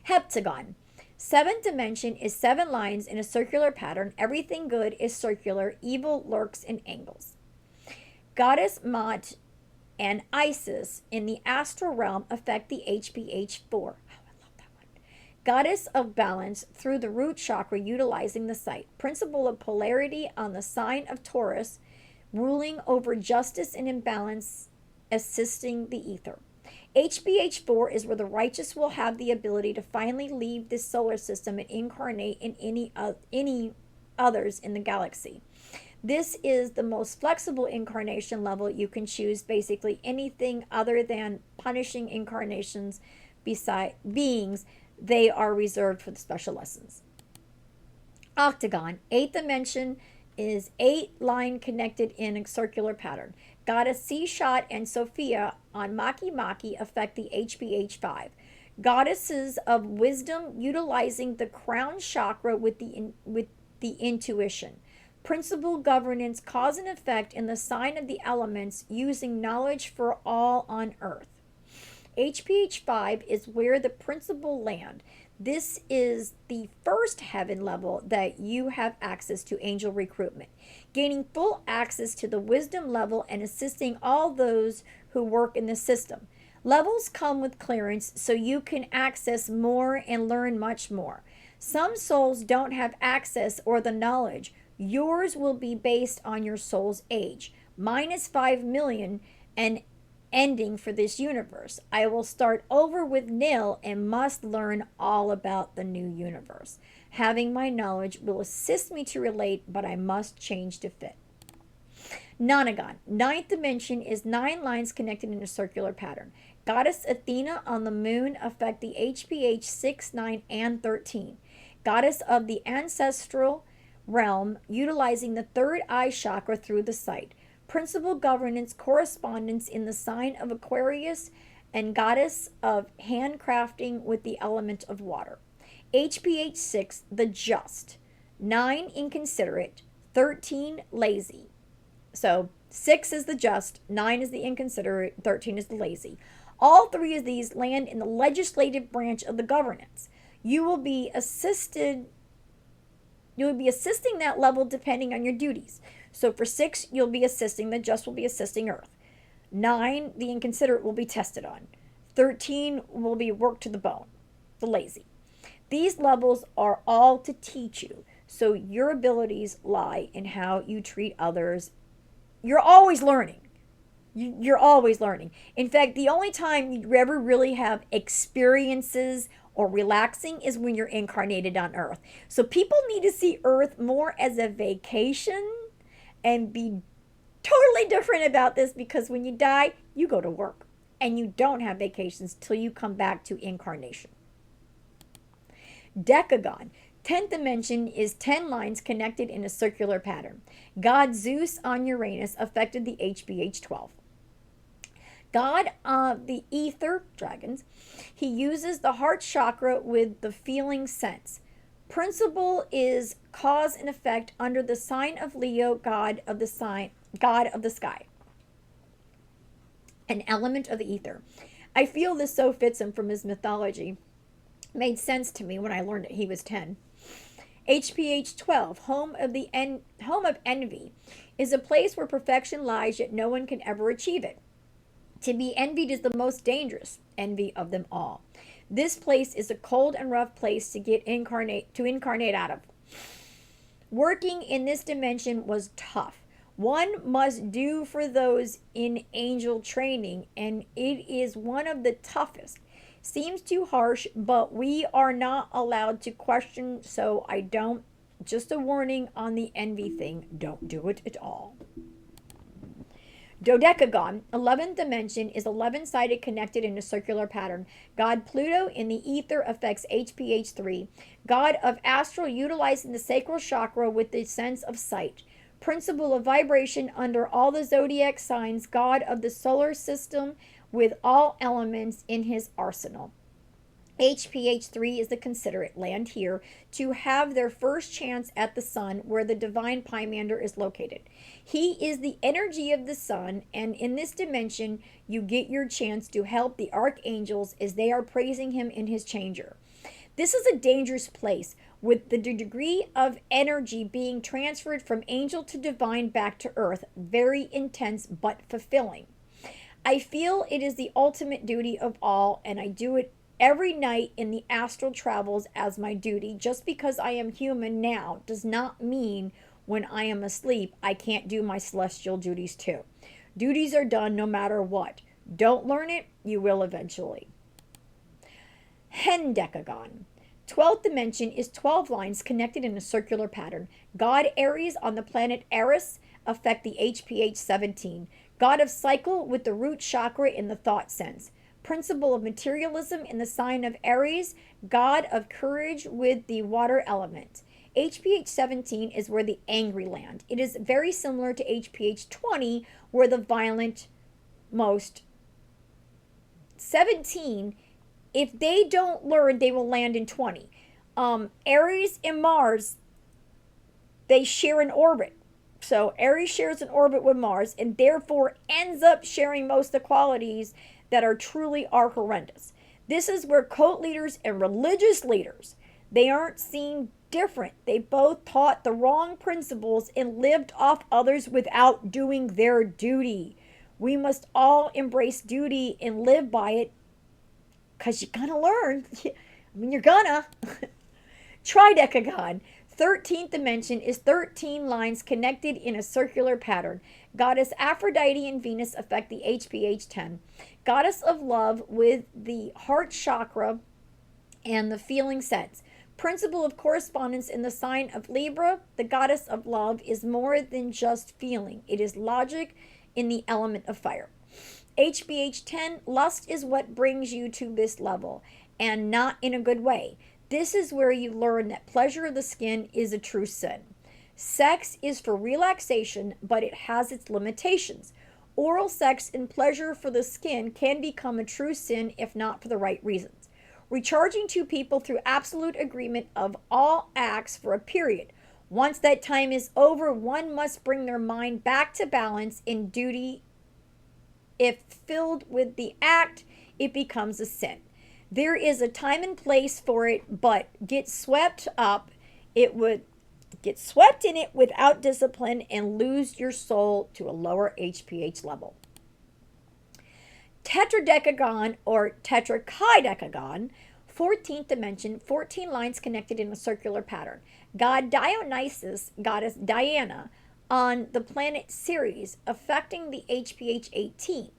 Heptagon. Seventh dimension is 7 lines in a circular pattern. Everything good is circular. Evil lurks in angles. Goddess Mot and Isis in the astral realm affect the HPH4. Oh, I love that one. Goddess of balance through the root chakra utilizing the sight. Principle of polarity on the sign of Taurus, ruling over justice and imbalance, assisting the ether. HPH4 is where the righteous will have the ability to finally leave this solar system and incarnate in any others in the galaxy. This is the most flexible incarnation level you can choose. Basically, anything other than punishing incarnations beside beings, they are reserved for the special lessons. Octagon, 8th dimension is 8 line connected in a circular pattern. Goddess Seashot and Sophia on Maki Maki affect the HPH5. Goddesses of wisdom utilizing the crown chakra with the intuition. Principal governance, cause and effect in the sign of the elements, using knowledge for all on earth. HPH5 is where the principal land. This is the first heaven level that you have access to angel recruitment, gaining full access to the wisdom level and assisting all those who work in the system. Levels come with clearance so you can access more and learn much more. Some souls don't have access or the knowledge. Yours will be based on your soul's age. Mine is 5 million and ending for this universe. I will start over with nil and must learn all about the new universe. Having my knowledge will assist me to relate, but I must change to fit. Nonagon. 9th dimension is 9 lines connected in a circular pattern. Goddess Athena on the moon affect the HPH 6, 9, and 13. Goddess of the ancestral realm, utilizing the third eye chakra through the sight. Principal governance correspondence in the sign of Aquarius, and goddess of handcrafting with the element of water. HPH 6, the just. 9, inconsiderate. 13, lazy. So 6 is the just, 9 is the inconsiderate, 13 is the lazy. All 3 of these land in the legislative branch of the governance. You will be assisting that level depending on your duties. So for 6, you'll be assisting, the just will be assisting Earth. 9, the inconsiderate will be tested on. 13 will be worked to the bone, the lazy. These levels are all to teach you. So your abilities lie in how you treat others. You're always learning. You're always learning. In fact, the only time you ever really have experiences or relaxing is when you're incarnated on Earth. So people need to see Earth more as a vacation and be totally different about this, because when you die, you go to work and you don't have vacations till you come back to incarnation. Decagon. 10th dimension is 10 lines connected in a circular pattern. God Zeus on Uranus affected the HPH 12. God of the ether, dragons, he uses the heart chakra with the feeling sense. Principle is cause and effect under the sign of Leo, god of the sky, an element of the ether. I feel this so fits him from his mythology. Made sense to me when I learned that he was 10. HPH 12, home of envy, is a place where perfection lies, yet no one can ever achieve it. To be envied is the most dangerous envy of them all. This place is a cold and rough place to incarnate out of. Working in this dimension was tough. One must do for those in angel training, and it is one of the toughest. Seems too harsh, but we are not allowed to question, so I don't Just a warning on the envy thing. Don't do it at all. Dodecagon, 11th dimension, is 11-sided connected in a circular pattern. God Pluto in the ether affects HPH3. God of astral utilizing the sacral chakra with the sense of sight. Principle of vibration under all the zodiac signs. God of the solar system with all elements in his arsenal. HPH3 is the considerate land here to have their first chance at the sun where the divine Pymander is located. He is the energy of the sun, and in this dimension, you get your chance to help the archangels as they are praising him in his changer. This is a dangerous place with the degree of energy being transferred from angel to divine back to earth. Very intense but fulfilling. I feel it is the ultimate duty of all, and I do it every night in the astral travels as my duty. Just because I am human now does not mean when I am asleep I can't do my celestial duties too. Duties are done no matter what. Don't learn it, you will eventually. Hendecagon. 12th dimension is 12 lines connected in a circular pattern. God Aries on the planet Eris affect the HPH 17. God of cycle with the root chakra in the thought sense. Principle of materialism in the sign of Aries, God of courage with the water element. HPH 17 is where the angry land. It is very similar to HPH 20, where the violent most. 17, if they don't learn, they will land in 20. Aries and Mars, they share an orbit. So Aries shares an orbit with Mars and therefore ends up sharing most of the qualities that are horrendous. This is where cult leaders and religious leaders, they aren't seen different. They both taught the wrong principles and lived off others without doing their duty. We must all embrace duty and live by it because you're gonna learn. You're gonna. Tridecagon. 13th dimension is 13 lines connected in a circular pattern. Goddess Aphrodite and Venus affect the HPH 10. Goddess of love with the heart chakra and the feeling sense. Principle of correspondence in the sign of Libra. The goddess of love is more than just feeling, it is logic in the element of fire. HPH 10, lust is what brings you to this level, and not in a good way. This is where you learn that pleasure of the skin is a true sin. Sex is for relaxation, but it has its limitations. Oral sex and pleasure for the skin can become a true sin if not for the right reasons. Recharging two people through absolute agreement of all acts for a period. Once that time is over, one must bring their mind back to balance in duty. If filled with the act, it becomes a sin. There is a time and place for it, but get swept in it without discipline and lose your soul to a lower HPH level. Tetradecagon or tetrachidecagon, 14th dimension, 14 lines connected in a circular pattern. God Dionysus, goddess Diana, on the planet Ceres, affecting the HPH 18.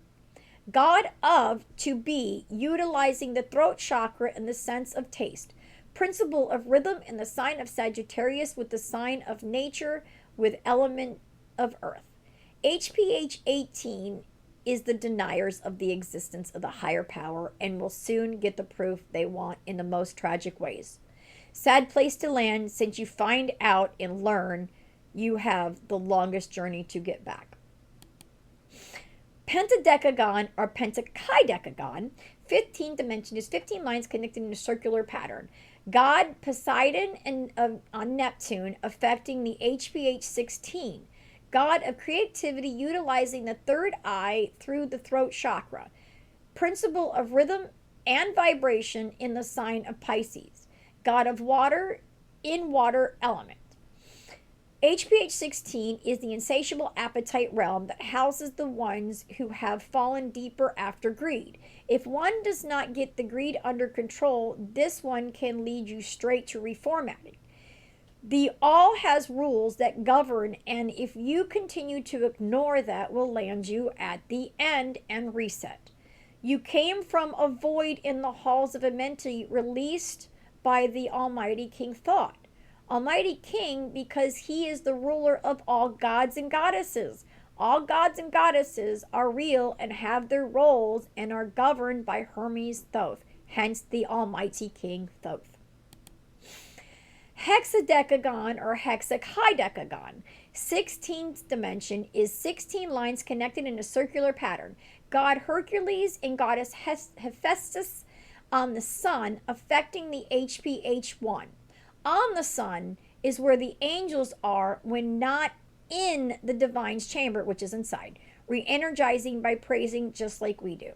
God of to be, utilizing the throat chakra and the sense of taste. Principle of rhythm in the sign of Sagittarius with the sign of nature with element of earth. HPH 18 is the deniers of the existence of the higher power and will soon get the proof they want in the most tragic ways. Sad place to land since you find out and learn you have the longest journey to get back. Pentadecagon or pentachidecagon, 15th dimension, is 15 lines connected in a circular pattern. God Poseidon and on Neptune affecting the HPH 16. God of creativity utilizing the third eye through the throat chakra. Principle of rhythm and vibration in the sign of Pisces. God of water in water element. HPH 16 is the insatiable appetite realm that houses the ones who have fallen deeper after greed. If one does not get the greed under control, this one can lead you straight to reformatting. The all has rules that govern, and if you continue to ignore that, will land you at the end and reset. You came from a void in the halls of Amenti, released by the Almighty King Thought. Almighty King because he is the ruler of all gods and goddesses. All gods and goddesses are real and have their roles and are governed by Hermes Thoth, hence the Almighty King Thoth. Hexadecagon or hexakidecagon. 16th dimension is 16 lines connected in a circular pattern. God Hercules and goddess Hephaestus on the sun, affecting the HPH1. On the sun is where the angels are when not in the divine's chamber, which is inside, re-energizing by praising just like we do.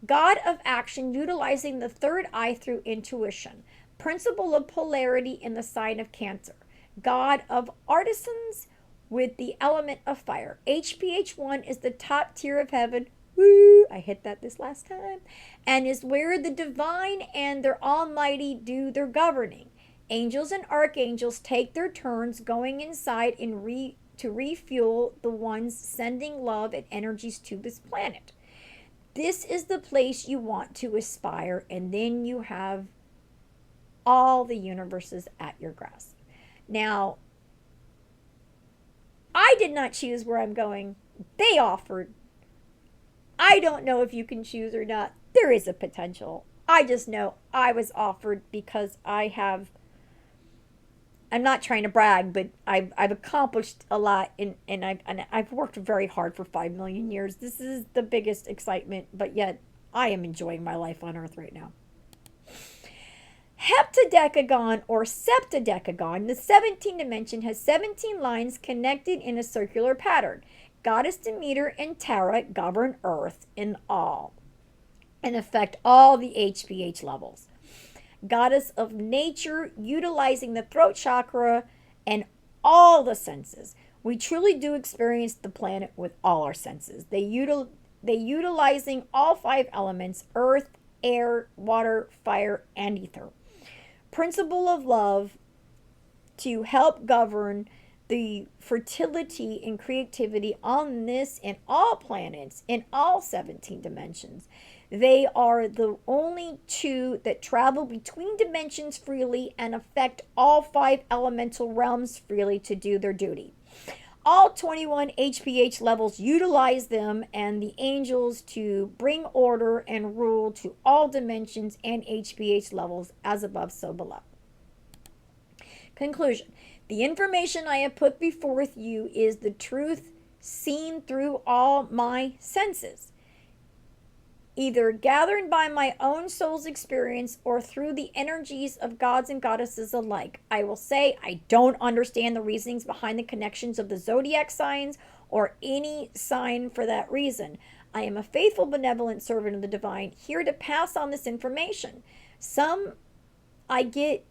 God of action, utilizing the third eye through intuition. Principle of polarity in the sign of Cancer. God of artisans with the element of fire. HPH1 is the top tier of heaven. Woo! I hit that this last time. And is where the divine and their almighty do their governing. Angels and archangels take their turns going inside to refuel the ones sending love and energies to this planet. This is the place you want to aspire, and then you have all the universes at your grasp. Now, I did not choose where I'm going. They offered. I don't know if you can choose or not. There is a potential. I just know I was offered because I'm not trying to brag, but I've accomplished a lot, and I've worked very hard for 5 million years. This is the biggest excitement, but yet I am enjoying my life on Earth right now. Heptadecagon or septadecagon, the 17th dimension, has 17 lines connected in a circular pattern. Goddess Demeter and Tara govern Earth in all and affect all the HPH levels. Goddess of nature, utilizing the throat chakra and all the senses. We truly do experience the planet with all our senses. They utilizing all 5 elements: earth, air, water, fire, and ether. Principle of love to help govern the fertility and creativity on this and all planets in all 17 dimensions. They are the only 2 that travel between dimensions freely and affect all 5 elemental realms freely to do their duty. All 21 HPH levels utilize them and the angels to bring order and rule to all dimensions and HPH levels, as above, so below. Conclusion. The information I have put before you is the truth seen through all my senses, either gathered by my own soul's experience or through the energies of gods and goddesses alike. I will say I don't understand the reasonings behind the connections of the zodiac signs or any sign for that reason. I am a faithful, benevolent servant of the divine, here to pass on this information. Some I get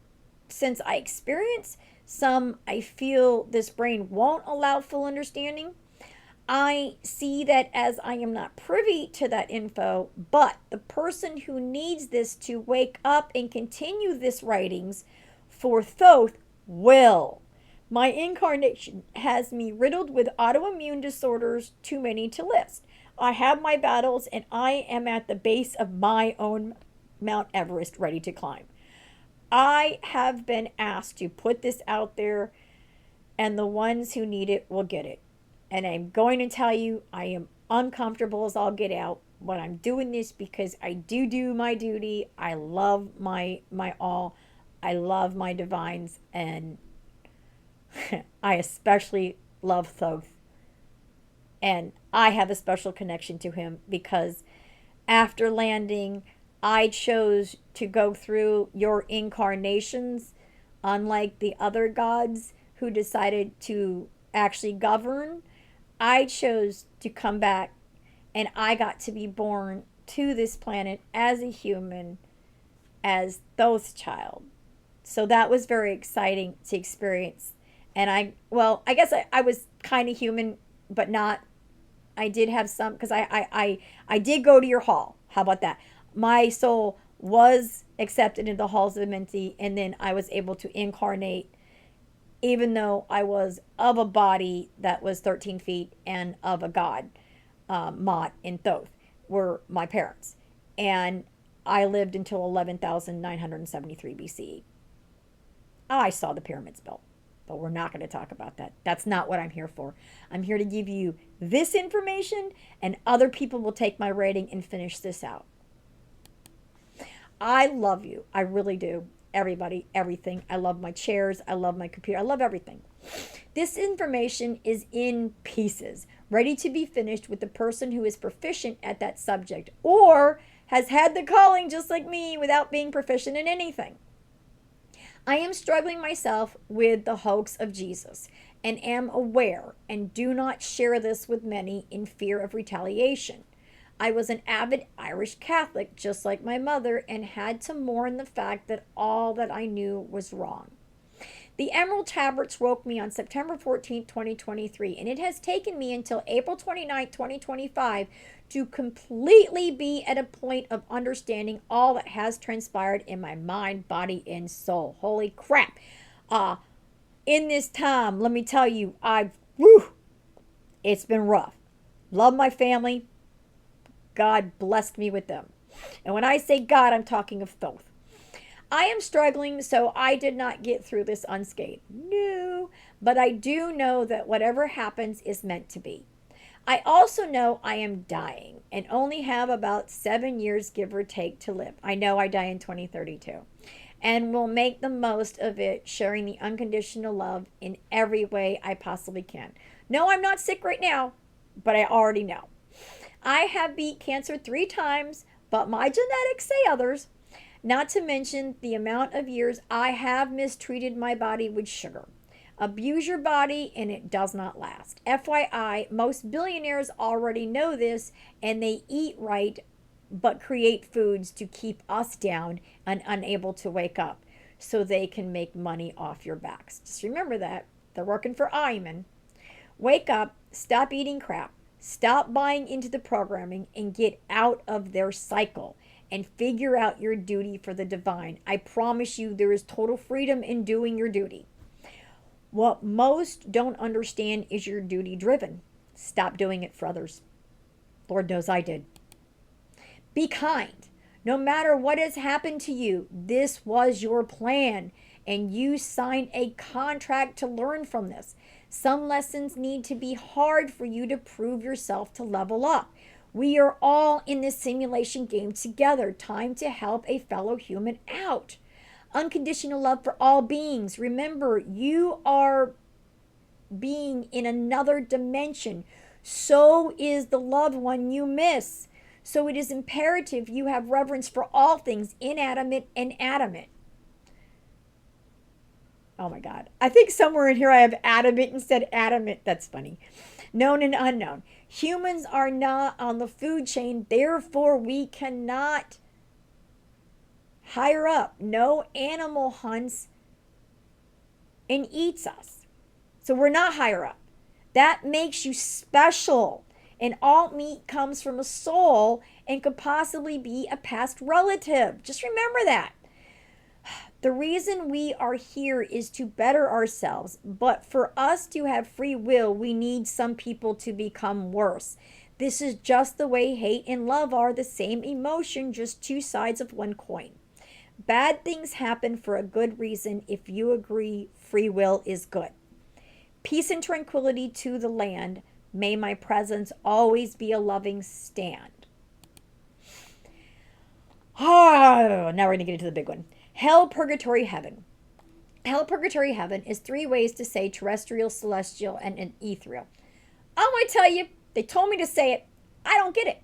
since I experience, some I feel this brain won't allow full understanding. I see that as I am not privy to that info, but the person who needs this to wake up and continue this writings for Thoth will. My incarnation has me riddled with autoimmune disorders, too many to list. I have my battles, and I am at the base of my own Mount Everest, ready to climb. I have been asked to put this out there, and the ones who need it will get it. And I'm going to tell you, I am uncomfortable as all get out, but I'm doing this because I do my duty. I love my all. I love my divines, and I especially love Thoth. And I have a special connection to him because after landing, I chose to go through your incarnations, unlike the other gods who decided to actually govern. I chose to come back, and I got to be born to this planet as a human, as Thoth's child. So that was very exciting to experience. And I guess I was kind of human, but not. I did have some, because I did go to your hall. How about that? My soul was accepted into the halls of Amenti, and then I was able to incarnate, even though I was of a body that was 13 feet and of a god. Mot and Thoth were my parents. And I lived until 11,973 BCE. Oh, I saw the pyramids built, but we're not going to talk about that. That's not what I'm here for. I'm here to give you this information, and other people will take my rating and finish this out. I love you. I really do. Everybody, everything. I love my chairs. I love my computer. I love everything. This information is in pieces, ready to be finished with the person who is proficient at that subject or has had the calling just like me without being proficient in anything. I am struggling myself with the hoax of Jesus and am aware and do not share this with many in fear of retaliation. I was an avid Irish Catholic, just like my mother, and had to mourn the fact that all that I knew was wrong. The Emerald Tablets woke me on September 14th, 2023, and it has taken me until April 29th, 2025 to completely be at a point of understanding all that has transpired in my mind, body, and soul. Holy crap. In this time, let me tell you, it's been rough. Love my family. God blessed me with them. And when I say God, I'm talking of both. I am struggling, so I did not get through this unscathed. No, but I do know that whatever happens is meant to be. I also know I am dying and only have about 7 years, give or take, to live. I know I die in 2032 and will make the most of it, sharing the unconditional love in every way I possibly can. No, I'm not sick right now, but I already know. I have beat cancer 3 times, but my genetics say others. Not to mention the amount of years I have mistreated my body with sugar. Abuse your body and it does not last. FYI, most billionaires already know this and they eat right but create foods to keep us down and unable to wake up so they can make money off your backs. Just remember that. They're working for Iman. Wake up, stop eating crap, stop buying into the programming and get out of their cycle and figure out your duty for the divine. I promise you there is total freedom in doing your duty. What most don't understand is you're duty driven. Stop doing it for others. Lord knows I did. Be kind. No matter what has happened to you, this was your plan and you signed a contract to learn from this. Some lessons need to be hard for you to prove yourself to level up. We are all in this simulation game together. Time to help a fellow human out. Unconditional love for all beings. Remember, you are being in another dimension. So is the loved one you miss. So it is imperative you have reverence for all things, inanimate and animate. Oh my God. I think somewhere in here I have adamant instead adamant. That's funny. Known and unknown. Humans are not on the food chain, therefore we cannot higher up. No animal hunts and eats us. So we're not higher up. That makes you special. And all meat comes from a soul and could possibly be a past relative. Just remember that. The reason we are here is to better ourselves, but for us to have free will, we need some people to become worse. This is just the way hate and love are the same emotion, just 2 sides of one coin. Bad things happen for a good reason if you agree free will is good. Peace and tranquility to the land. May my presence always be a loving stand. Oh, now we're going to get into the big one. Hell, purgatory, heaven. Hell, purgatory, heaven is 3 ways to say terrestrial, celestial, and ethereal. I'm going to tell you, they told me to say it. I don't get it.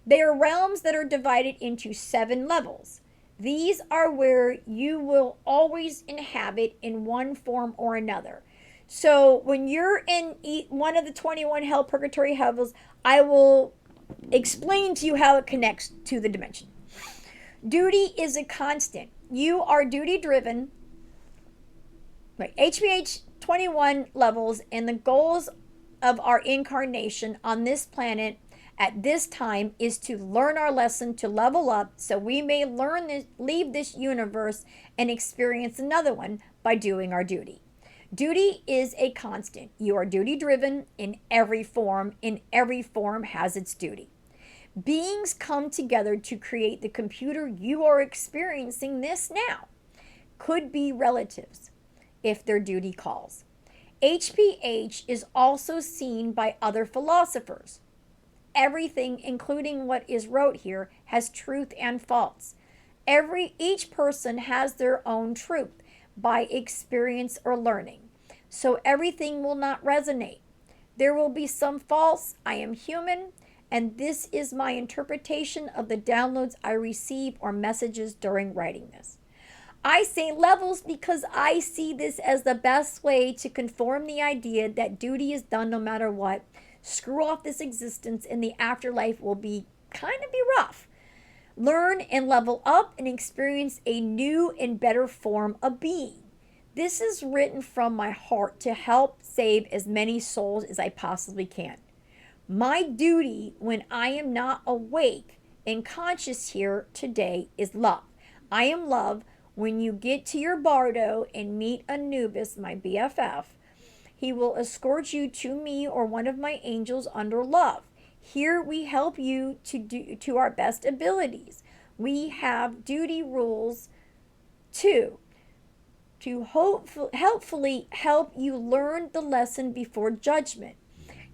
They are realms that are divided into 7 levels. These are where you will always inhabit in one form or another. So when you're in one of the 21 hell, purgatory, heavens, I will explain to you how it connects to the dimension. Duty is a constant. You are duty driven. Right. HPH 21 levels and the goals of our incarnation on this planet at this time is to learn our lesson, to level up so we may leave this universe and experience another one by doing our duty. Duty is a constant. You are duty driven in every form. In every form has its duty. Beings come together to create the computer you are experiencing this now. Could be relatives, if their duty calls. HPH is also seen by other philosophers. Everything, including what is wrote here, has truth and false. Each person has their own truth by experience or learning. So everything will not resonate. There will be some false. I am human, and this is my interpretation of the downloads I receive or messages during writing this. I say levels because I see this as the best way to conform the idea that duty is done no matter what. Screw off this existence, and the afterlife will be rough. Learn and level up and experience a new and better form of being. This is written from my heart to help save as many souls as I possibly can. My duty when I am not awake and conscious here today is love. I am love. When you get to your bardo and meet Anubis, my BFF, he will escort you to me or one of my angels under love. Here we help you to our best abilities. We have duty rules too, to helpfully help you learn the lesson before judgment.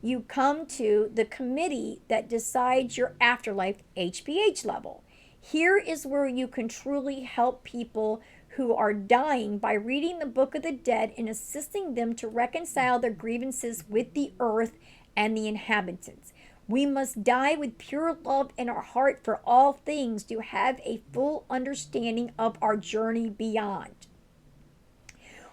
You come to the committee that decides your afterlife HPH level. Here is where you can truly help people who are dying by reading the Book of the Dead and assisting them to reconcile their grievances with the earth and the inhabitants. We must die with pure love in our heart for all things to have a full understanding of our journey beyond.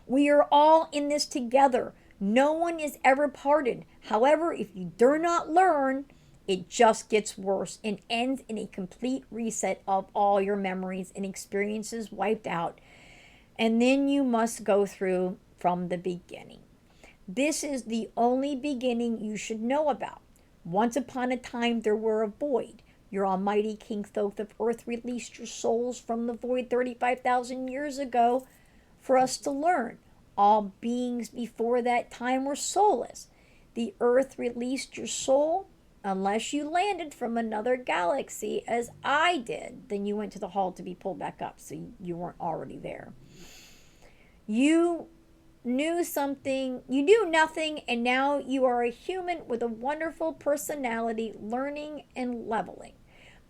We are all in this together. No one is ever parted. However, if you do not learn, it just gets worse and ends in a complete reset of all your memories and experiences wiped out. And then you must go through from the beginning. This is the only beginning you should know about. Once upon a time there were a void. Your almighty King Thoth of Earth released your souls from the void 35,000 years ago for us to learn. All beings before that time were soulless. The earth released your soul unless you landed from another galaxy as I did. Then you went to the hall to be pulled back up, so you weren't already there. You knew something, you knew nothing, and now you are a human with a wonderful personality, learning and leveling.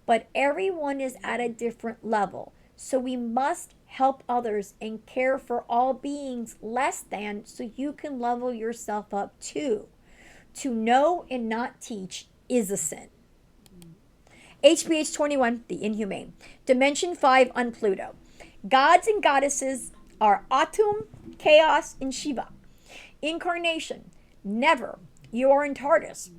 But everyone is at a different level, so we must help others and care for all beings less than so you can level yourself up too. To know and not teach is a sin. HPH 21, the inhumane. Dimension 5 on Pluto. Gods and goddesses are Atum, Chaos, and Shiva. Incarnation, never. You are in TARDIS.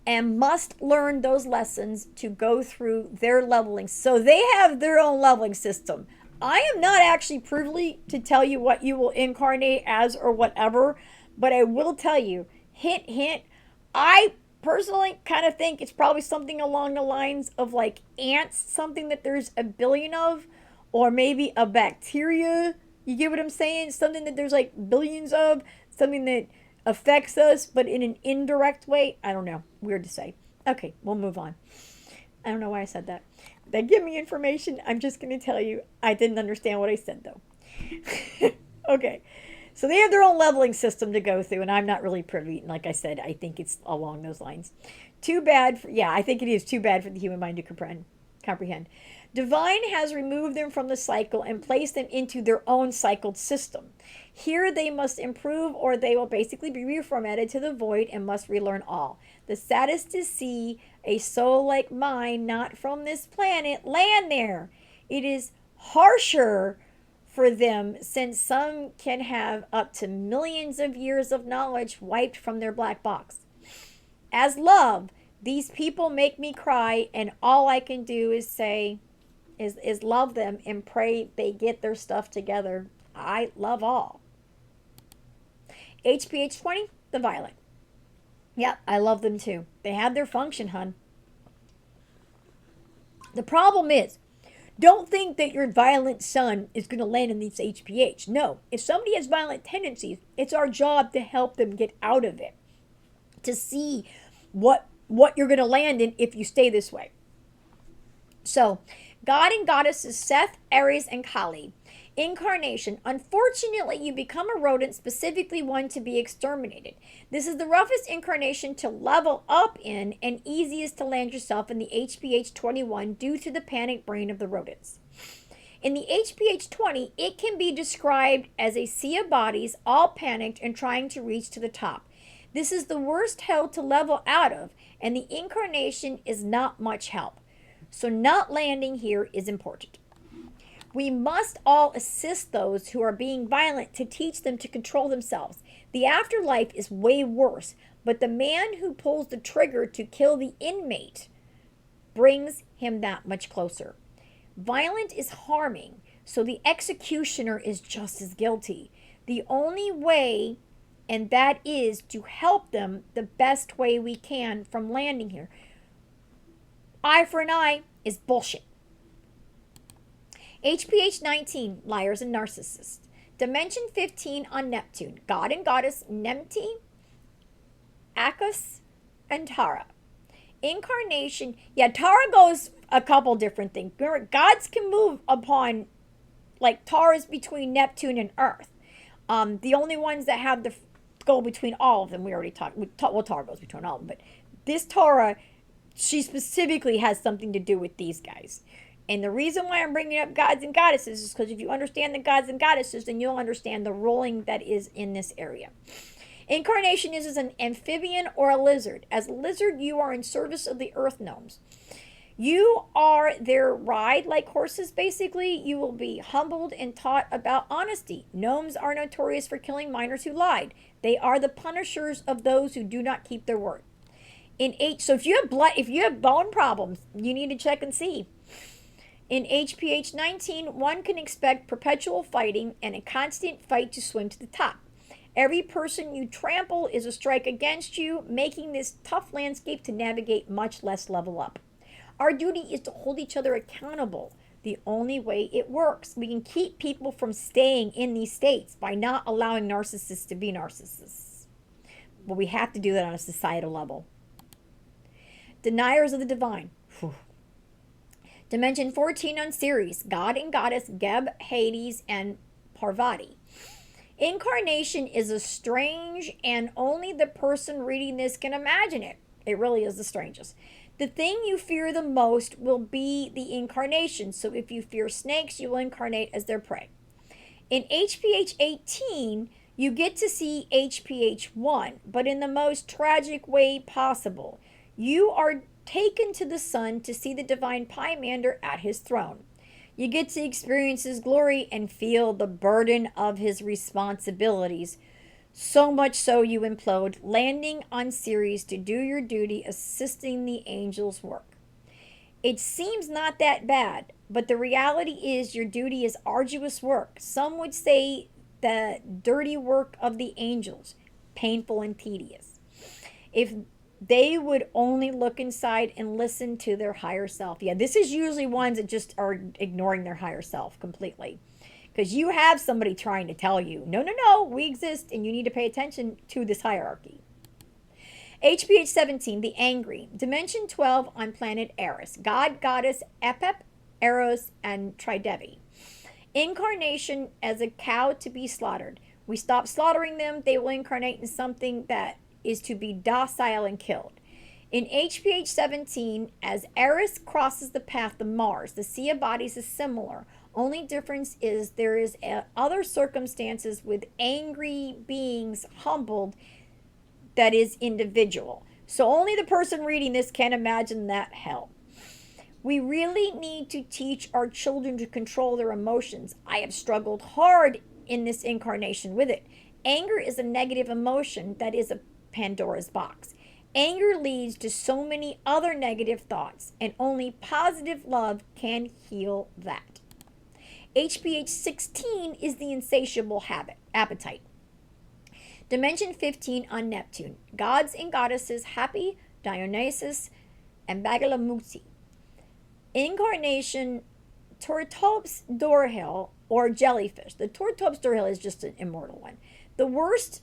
And must learn those lessons to go through their leveling. So they have their own leveling system. I am not actually privy to tell you what you will incarnate as or whatever, but I will tell you, hint, hint, I personally kind of think it's probably something along the lines of like ants, something that there's a billion of, or maybe a bacteria. You get what I'm saying? Something that there's like billions of, something that affects us, but in an indirect way. I don't know. Weird to say. Okay, we'll move on. I don't know why I said that. They give me information. I'm just going to tell you I didn't understand what I said, though. Okay. So they have their own leveling system to go through, and I'm not really privy. And like I said, I think it's along those lines. Too bad. I think it is too bad for the human mind to comprehend. Divine has removed them from the cycle and placed them into their own cycled system. Here they must improve or they will basically be reformatted to the void and must relearn all. The saddest to see a soul like mine, not from this planet, land there. It is harsher for them since some can have up to millions of years of knowledge wiped from their black box. As love, these people make me cry, and all I can do is say, is love them and pray they get their stuff together. I love all. HPH 20, the violet. Yep, I love them too. They have their function, hun. The problem is, don't think that your violent son is going to land in this HPH. No, if somebody has violent tendencies, it's our job to help them get out of it. To see what you're going to land in if you stay this way. So, God and goddesses Seth, Aries, and Kali. Incarnation. Unfortunately, you become a rodent, specifically one to be exterminated. This is the roughest incarnation to level up in and easiest to land yourself in the HPH 21 due to the panic brain of the rodents. In the HPH 20, it can be described as a sea of bodies, all panicked and trying to reach to the top. This is the worst hell to level out of, and the incarnation is not much help. So, not landing here is important. We must all assist those who are being violent to teach them to control themselves. The afterlife is way worse, but the man who pulls the trigger to kill the inmate brings him that much closer. Violent is harming, so the executioner is just as guilty. The only way, and that is to help them the best way we can from landing here. Eye for an eye is bullshit. HPH 19, liars and narcissists. Dimension 15 on Neptune, God and Goddess Nemti, Akos, and Tara. Incarnation, yeah, Tara goes a couple different things. Gods can move upon, like Tara's between Neptune and Earth. The only ones that have the go between all of them, we already talked. Well, Tara goes between all of them, but this Tara, she specifically has something to do with these guys. And the reason why I'm bringing up gods and goddesses is because if you understand the gods and goddesses, then you'll understand the ruling that is in this area. Incarnation is as an amphibian or a lizard. As a lizard, you are in service of the earth gnomes. You are their ride like horses, basically. You will be humbled and taught about honesty. Gnomes are notorious for killing minors who lied. They are the punishers of those who do not keep their word. So if you have bone problems, you need to check and see. In HPH 19, one can expect perpetual fighting and a constant fight to swim to the top. Every person you trample is a strike against you, making this tough landscape to navigate much less level up. Our duty is to hold each other accountable. The only way it works. We can keep people from staying in these states by not allowing narcissists to be narcissists. But we have to do that on a societal level. Deniers of the divine. Whew. Dimension 14 on Ceres, God and Goddess Geb, Hades, and Parvati. Incarnation is a strange, and only the person reading this can imagine it. It really is the strangest. The thing you fear the most will be the incarnation. So if you fear snakes, you will incarnate as their prey. In HPH 18, you get to see HPH 1, but in the most tragic way possible. You are taken to the sun to see the divine Pymander at his throne. You get to experience his glory and feel the burden of his responsibilities. So much so you implode, landing on Ceres to do your duty assisting the angels' work. It seems not that bad, but the reality is your duty is arduous work. Some would say the dirty work of the angels, painful and tedious. If they would only look inside and listen to their higher self. Yeah, this is usually ones that just are ignoring their higher self completely. Because you have somebody trying to tell you, no, we exist and you need to pay attention to this hierarchy. HPH 17, the angry. Dimension 12 on planet Eris. God, Goddess, Epep, Eros, and Tridevi. Incarnation as a cow to be slaughtered. We stop slaughtering them, they will incarnate in something that is to be docile and killed. In HPH 17, as Eris crosses the path of Mars, the sea of bodies is similar. Only difference is there is other circumstances with angry beings humbled that is individual. So only the person reading this can imagine that hell. We really need to teach our children to control their emotions. I have struggled hard in this incarnation with it. Anger is a negative emotion that is a Pandora's box. Anger leads to so many other negative thoughts, and only positive love can heal that. HPH 16 is the insatiable appetite. Dimension 15 on Neptune. Gods and goddesses Happy, Dionysus, and Bagalamutsi. Incarnation Tortops Dorhill, or jellyfish. The Tortops Dorhill is just an immortal one. The worse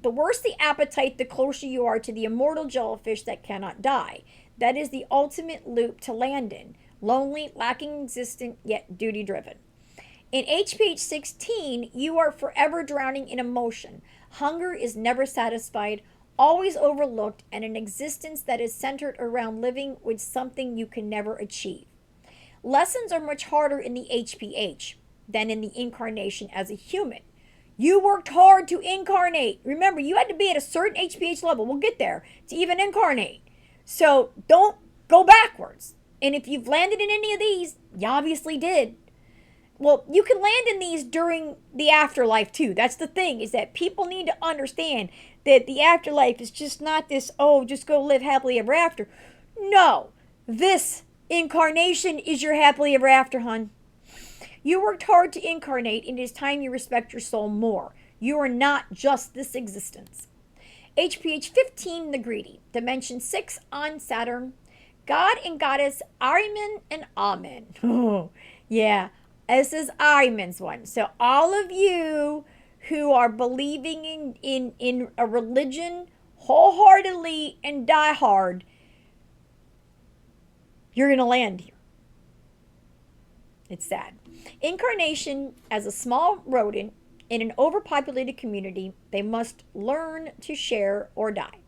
the appetite, the closer you are to the immortal jellyfish that cannot die. That is the ultimate loop to land in. lonely, lacking existent, yet duty driven. In HPH 16, you are forever drowning in emotion. Hunger is never satisfied, always overlooked, and an existence that is centered around living with something you can never achieve. Lessons are much harder in the HPH than in the incarnation as a human. You worked hard to incarnate. Remember, you had to be at a certain HPH level, we'll get there, to even incarnate. So don't go backwards. And if you've landed in any of these, you obviously did. Well, you can land in these during the afterlife too. That's the thing, is that people need to understand that the afterlife is just not this, oh, just go live happily ever after. No, this incarnation is your happily ever after, hun. You worked hard to incarnate, and it is time you respect your soul more. You are not just this existence. HPH 15, the greedy. Dimension 6 on Saturn. God and Goddess Ahriman and Amen. Oh, yeah. This is Ahriman's one. So all of you who are believing in a religion wholeheartedly and die hard, you're going to land here. It's sad. Incarnation as a small rodent in an overpopulated community, they must learn to share or die.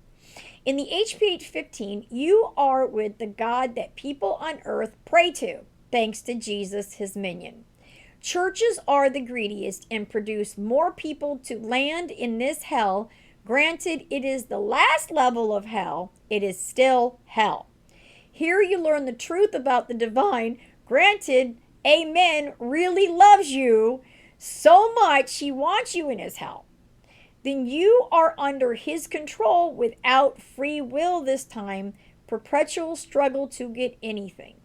In the HPH 15, you are with the God that people on earth pray to, thanks to Jesus, his minion. Churches are the greediest and produce more people to land in this hell. Granted, it is the last level of hell, it is still hell. Here you learn the truth about the divine. Granted, Amen really loves you so much he wants you in his hell. Then you are under his control without free will this time, perpetual struggle to get anything.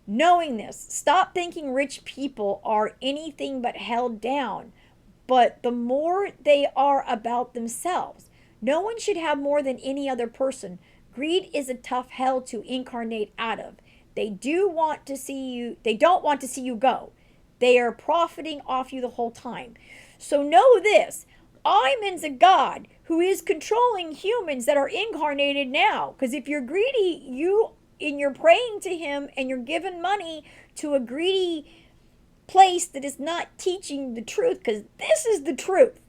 Knowing this, stop thinking rich people are anything but held down, but the more they are about themselves. No one should have more than any other person. Greed is a tough hell to incarnate out of. They don't want to see you go. They are profiting off you the whole time. So know this, Iman's a God who is controlling humans that are incarnated now. Because if you're greedy, you're praying to him and you're giving money to a greedy place that is not teaching the truth, because this is the truth.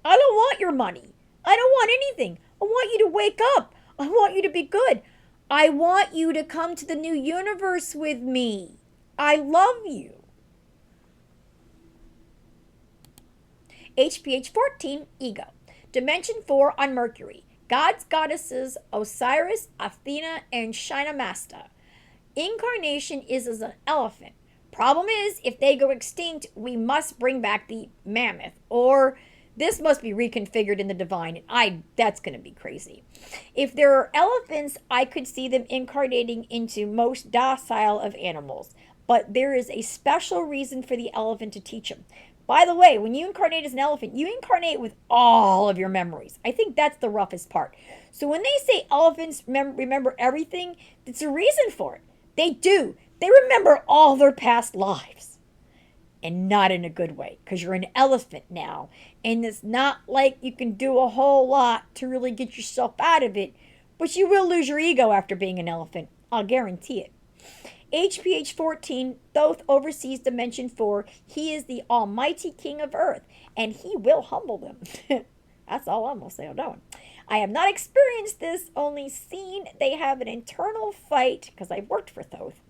I don't want your money. I don't want anything. I want you to wake up. I want you to be good. I want you to come to the new universe with me. I love you. HPH 14, ego. Dimension 4 on Mercury. Gods, goddesses, Osiris, Athena, and Shinamasta. Incarnation is as an elephant. Problem is, if they go extinct, we must bring back the mammoth, or this must be reconfigured in the divine, and that's going to be crazy. If there are elephants, I could see them incarnating into most docile of animals, but there is a special reason for the elephant to teach them. By the way, when you incarnate as an elephant, you incarnate with all of your memories. I think that's the roughest part. So when they say elephants remember everything, it's a reason for it. They do. They remember all their past lives. And not in a good way, because you're an elephant now. And it's not like you can do a whole lot to really get yourself out of it. But you will lose your ego after being an elephant. I'll guarantee it. HPH 14, Thoth oversees Dimension 4. He is the almighty king of earth, and he will humble them. That's all I'm going to say on that one. I have not experienced this, only seen they have an internal fight, because I've worked for Thoth,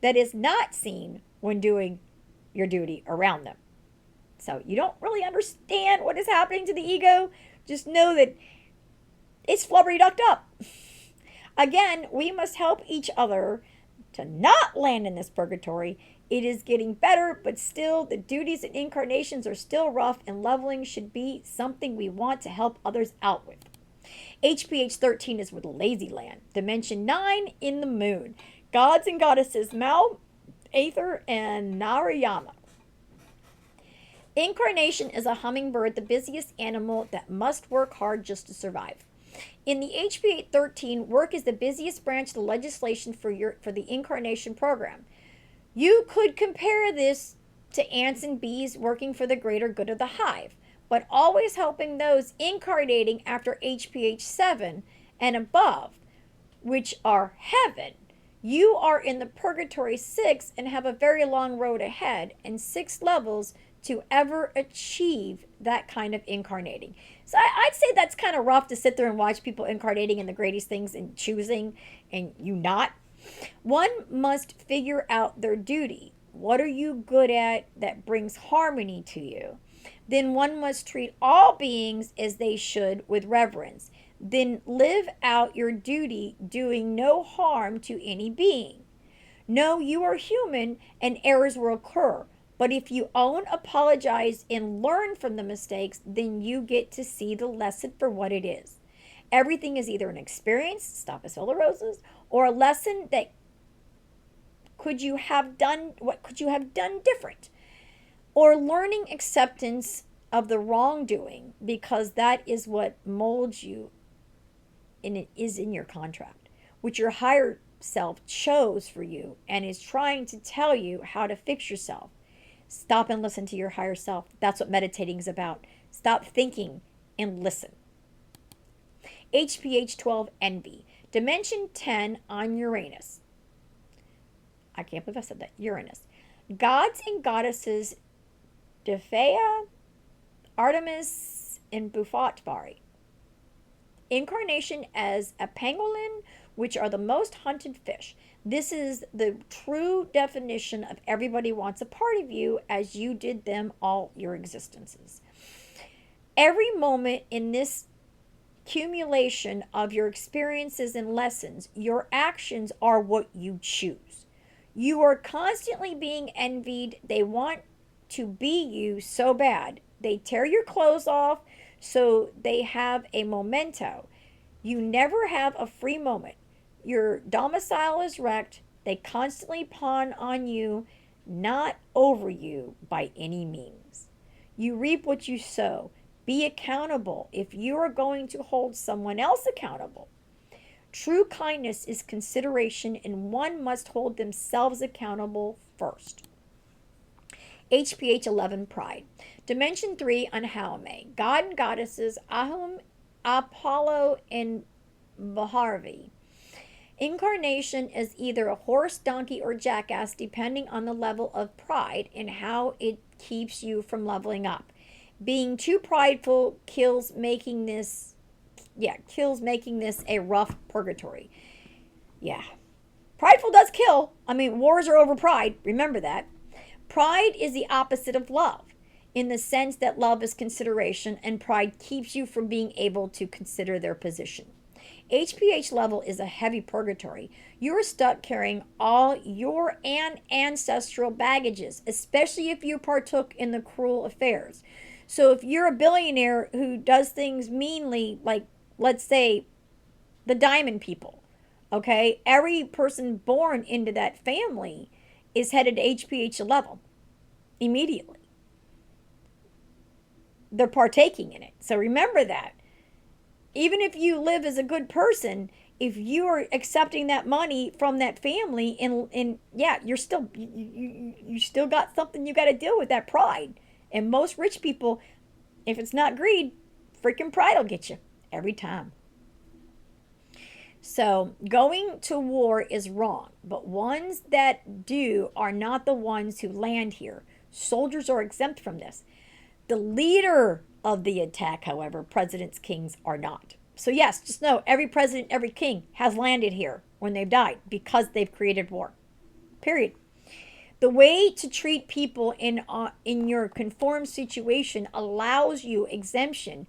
that is not seen when doing your duty around them. So you don't really understand what is happening to the ego. Just know that it's flubbery ducked up. Again, we must help each other to not land in this purgatory. It is getting better, but still the duties and incarnations are still rough, and leveling should be something we want to help others out with. HPH 13 is with Lazy Land. Dimension 9 in the moon. Gods and goddesses Mal, Aether, and Narayama. Incarnation is a hummingbird, the busiest animal that must work hard just to survive. In the HPH 13, work is the busiest branch of the legislation for the incarnation program. You could compare this to ants and bees working for the greater good of the hive, but always helping those incarnating after HPH 7 and above, which are heaven. You are in the purgatory 6 and have a very long road ahead and 6 levels to ever achieve that kind of incarnating. So I'd say that's kind of rough to sit there and watch people incarnating in the greatest things and choosing and you not. One must figure out their duty. What are you good at that brings harmony to you? Then one must treat all beings as they should with reverence. Then live out your duty, doing no harm to any being. No, you are human and errors will occur. But if you own, apologize, and learn from the mistakes, then you get to see the lesson for what it is. Everything is either an experience, stop us all the roses, or a lesson that what could you have done different? Or learning acceptance of the wrongdoing because that is what molds you and it is in your contract, which your higher self chose for you and is trying to tell you how to fix yourself. Stop and listen to your higher self. That's what meditating is about. Stop thinking and listen. HPH 12 Envy. Dimension 10 on Uranus. I can't believe I said that. Uranus. Gods and goddesses Dephaea, Artemis, and Bufatvari. Incarnation as a pangolin, which are the most hunted fish. This is the true definition of everybody wants a part of you as you did them all your existences. Every moment in this accumulation of your experiences and lessons, your actions are what you choose. You are constantly being envied. They want to be you so bad. They tear your clothes off so they have a memento. You never have a free moment. Your domicile is wrecked. They constantly pawn on you, not over you by any means. You reap what you sow. Be accountable if you are going to hold someone else accountable. True kindness is consideration, and one must hold themselves accountable first. HPH 11 Pride. Dimension 3 on Haume. God and goddesses Ahum, Apollo, and Bharvi. Incarnation is either a horse, donkey, or jackass, depending on the level of pride and how it keeps you from leveling up. Being too prideful kills making this a rough purgatory. Yeah. Prideful does kill. I mean, wars are over pride. Remember that. Pride is the opposite of love in the sense that love is consideration and pride keeps you from being able to consider their position. HPH level is a heavy purgatory. You're stuck carrying all your ancestral baggages, especially if you partook in the cruel affairs. So if you're a billionaire who does things meanly, like let's say the diamond people, okay, every person born into that family is headed to HPH level immediately. They're partaking in it. So remember that. Even if you live as a good person, if you are accepting that money from that family and yeah, you're still you still got something you got to deal with, that pride. And most rich people, if it's not greed, freaking pride will get you every time. So going to war is wrong, but ones that do are not the ones who land here. Soldiers are exempt from this. The leader of the attack, however, presidents, kings are not. So yes, just know every president, every king has landed here when they've died because they've created war. Period. The way to treat people in your conformed situation allows you exemption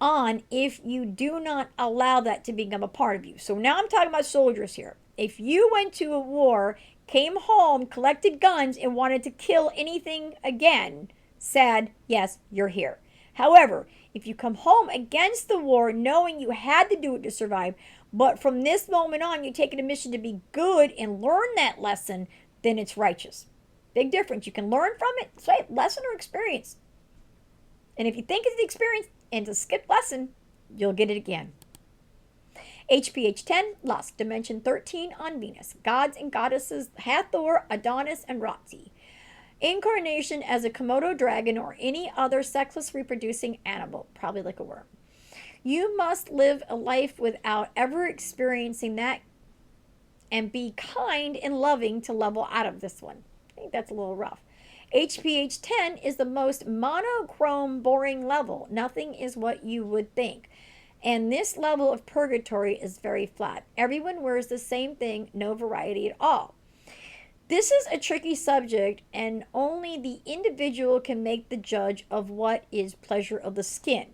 on if you do not allow that to become a part of you. So now I'm talking about soldiers here. If you went to a war, came home, collected guns, and wanted to kill anything again, sad, yes, you're here. However, if you come home against the war, knowing you had to do it to survive, but from this moment on, you take it a mission to be good and learn that lesson, then it's righteous. Big difference. You can learn from it, say lesson or experience. And if you think it's the experience and it's a skipped lesson, you'll get it again. HPH 10, Lust, Dimension 13 on Venus. Gods and goddesses Hathor, Adonis, and Ratzi. Incarnation as a Komodo dragon or any other sexless reproducing animal, probably like a worm. You must live a life without ever experiencing that and be kind and loving to level out of this one. I think that's a little rough. HPH 10 is the most monochrome, boring level. Nothing is what you would think. And this level of purgatory is very flat. Everyone wears the same thing, no variety at all. This is a tricky subject, and only the individual can make the judge of what is pleasure of the skin.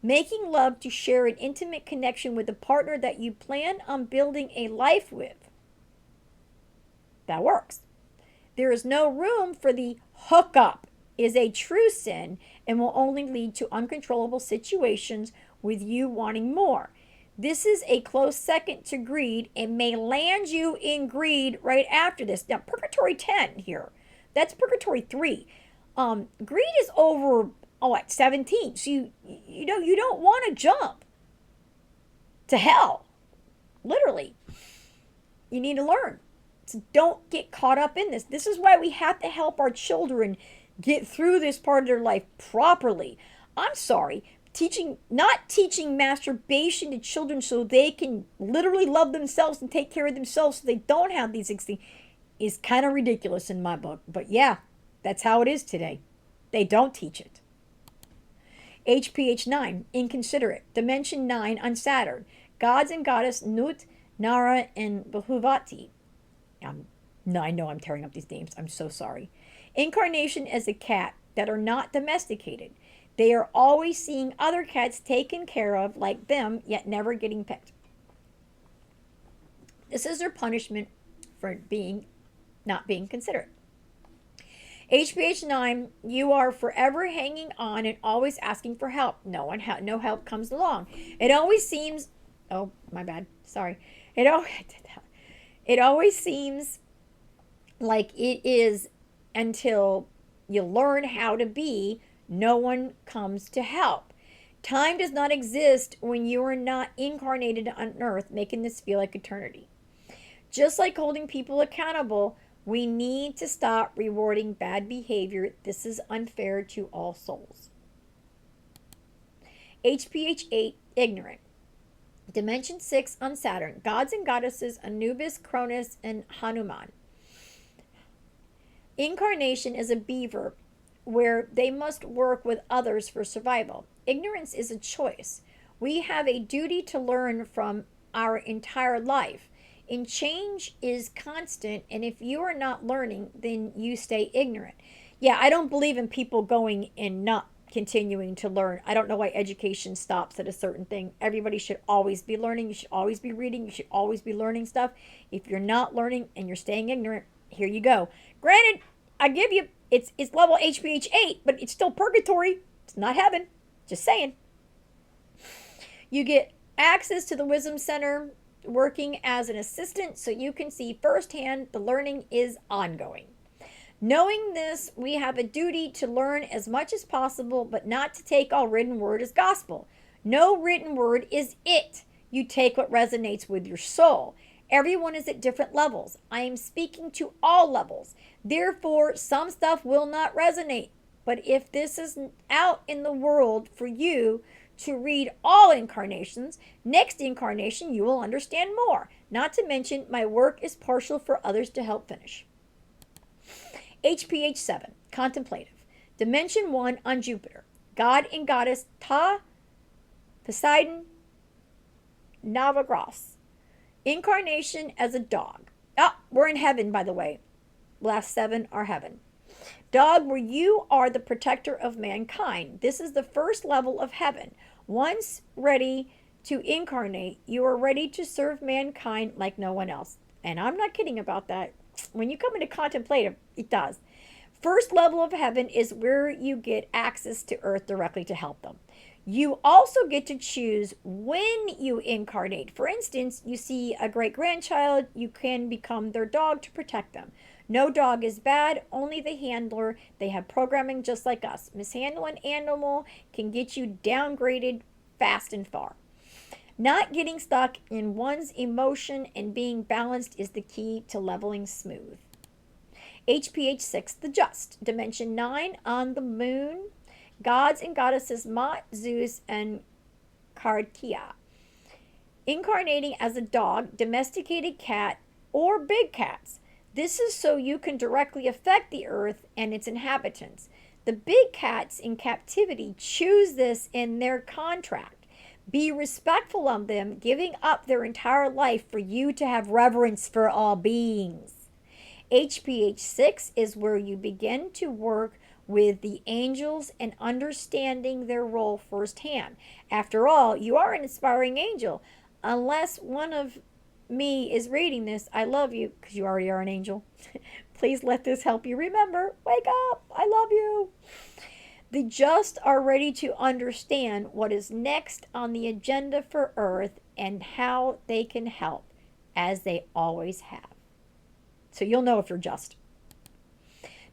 Making love to share an intimate connection with a partner that you plan on building a life with. That works. There is no room for the hookup is a true sin and will only lead to uncontrollable situations with you wanting more. This is a close second to greed and may land you in greed right after this. Now, Purgatory 10 here. That's Purgatory 3. Greed is over at 17. So you don't want to jump to hell. Literally. You need to learn. So don't get caught up in this. This is why we have to help our children get through this part of their life properly. I'm sorry. Not teaching masturbation to children so they can literally love themselves and take care of themselves so they don't have these things is kind of ridiculous in my book. But yeah, that's how it is today. They don't teach it. HPH 9, inconsiderate. Dimension 9 on Saturn. Gods and goddess Nut, Nara, and Bahuvati. No, I know I'm tearing up these names. I'm so sorry. Incarnation as a cat that are not domesticated. They are always seeing other cats taken care of like them, yet never getting pet. This is their punishment for not being considerate. HPH 9, you are forever hanging on and always asking for help. No help comes along. It always seems, oh, my bad, sorry. It always seems like it is until you learn how to be. No one comes to help. Time does not exist when you are not incarnated on earth, making this feel like eternity. Just like holding people accountable, we need to stop rewarding bad behavior. This is unfair to all souls. HPH 8, ignorant. Dimension 6 on Saturn. Gods and goddesses Anubis, Cronus, and Hanuman. Incarnation is a beaver where they must work with others for survival. Ignorance is a choice. We have a duty to learn from our entire life. And change is constant, and if you are not learning, then you stay ignorant. Yeah, I don't believe in people going and not continuing to learn. I don't know why education stops at a certain thing. Everybody should always be learning. You should always be reading. You should always be learning stuff. If you're not learning and you're staying ignorant, here you go. Granted, I give you, it's level HPH 8, but it's still purgatory. It's not heaven. Just saying. You get access to the Wisdom Center working as an assistant so you can see firsthand the learning is ongoing. Knowing this, we have a duty to learn as much as possible, but not to take all written word as gospel. No written word is it. You take what resonates with your soul. Everyone is at different levels. I am speaking to all levels. Therefore, some stuff will not resonate. But if this is out in the world for you to read all incarnations, next incarnation you will understand more. Not to mention, my work is partial for others to help finish. HPH 7, contemplative. Dimension 1 on Jupiter. God and goddess Ta, Poseidon, Navagras. Incarnation as a dog. We're in heaven, by the way. Last 7 are heaven. Dog, where you are the protector of mankind. This is the first level of heaven. Once ready to incarnate, you are ready to serve mankind like no one else. And I'm not kidding about that. When you come into contemplative, it does. First level of heaven is where you get access to earth directly to help them. You also get to choose when you incarnate. For instance, you see a great grandchild, you can become their dog to protect them. No dog is bad, only the handler. They have programming just like us. Mishandle an animal can get you downgraded fast and far. Not getting stuck in one's emotion and being balanced is the key to leveling smooth. HPH 6, the just. Dimension 9 on the moon. Gods and goddesses Mot, Zeus, and Kartia. Incarnating as a dog, domesticated cat, or big cats. This is so you can directly affect the earth and its inhabitants. The big cats in captivity choose this in their contract. Be respectful of them, giving up their entire life for you to have reverence for all beings. HPH 6 is where you begin to work with the angels and understanding their role firsthand. After all, you are an inspiring angel. Unless one of me is reading this, I love you because you already are an angel. Please let this help you remember. Wake up. I love you. The just are ready to understand what is next on the agenda for Earth and how they can help, as they always have. So you'll know if you're just.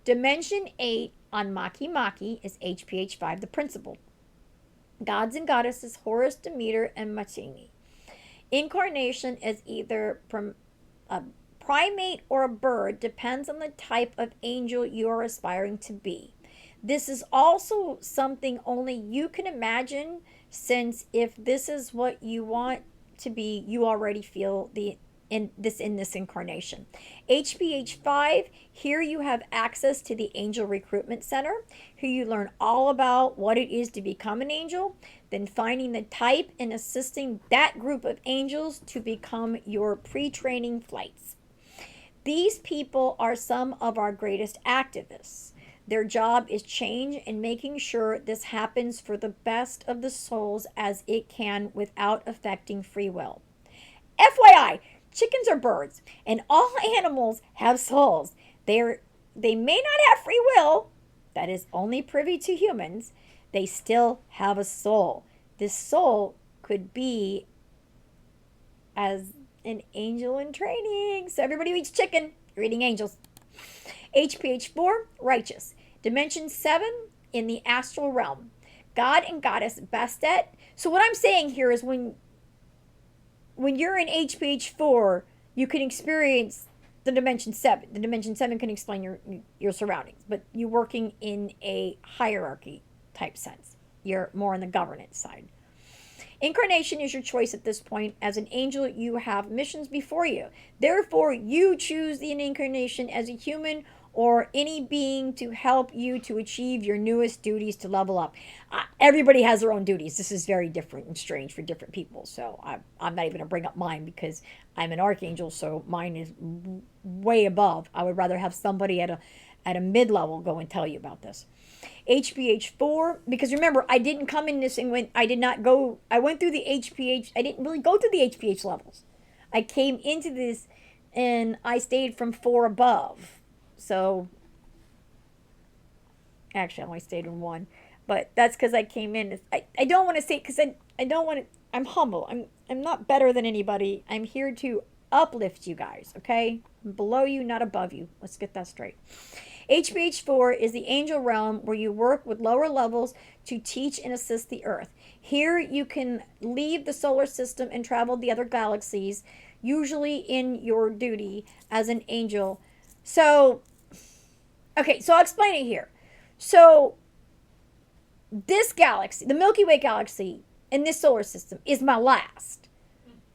Dimension 8 on Maki Maki is HPH 5, the principle. Gods and goddesses Horus, Demeter, and Matini. Incarnation is either from a primate or a bird, depends on the type of angel you are aspiring to be. This is also something only you can imagine, since if this is what you want to be, you already feel in this incarnation. HPH 5, here you have access to the Angel Recruitment Center. Here you learn all about what it is to become an angel, then finding the type and assisting that group of angels to become your pre-training flights. These people are some of our greatest activists. Their job is change and making sure this happens for the best of the souls as it can without affecting free will. FYI, chickens are birds, and all animals have souls. They may not have free will, that is only privy to humans. They still have a soul. This soul could be as an angel in training. So everybody who eats chicken, you're eating angels. HPH 4, righteous. Dimension 7 in the astral realm. God and goddess Bastet. So what I'm saying here is when you're in HPH 4, you can experience the dimension 7. The dimension 7 can explain your surroundings, but you're working in a hierarchy type sense. You're more on the governance side. Incarnation is your choice at this point. As an angel, you have missions before you. Therefore, you choose the incarnation as a human or any being to help you to achieve your newest duties to level up. Everybody has their own duties. This is very different and strange for different people. So I'm not even going to bring up mine because I'm an archangel, so mine is way above. I would rather have somebody at a mid-level go and tell you about this. HPH 4, because remember, I didn't come in this thing when I went through the HPH. I didn't really go through the HPH levels. I came into this and I stayed from 4 above. So, actually, I only stayed in 1. But that's because I came in. I don't want to say, because I don't want to, I'm humble. I'm not better than anybody. I'm here to uplift you guys, okay? I'm below you, not above you. Let's get that straight. HPH 4 is the angel realm where you work with lower levels to teach and assist the earth. Here you can leave the solar system and travel the other galaxies, usually in your duty as an angel. So, okay, so I'll explain it here. So, this galaxy, the Milky Way galaxy in this solar system, is my last.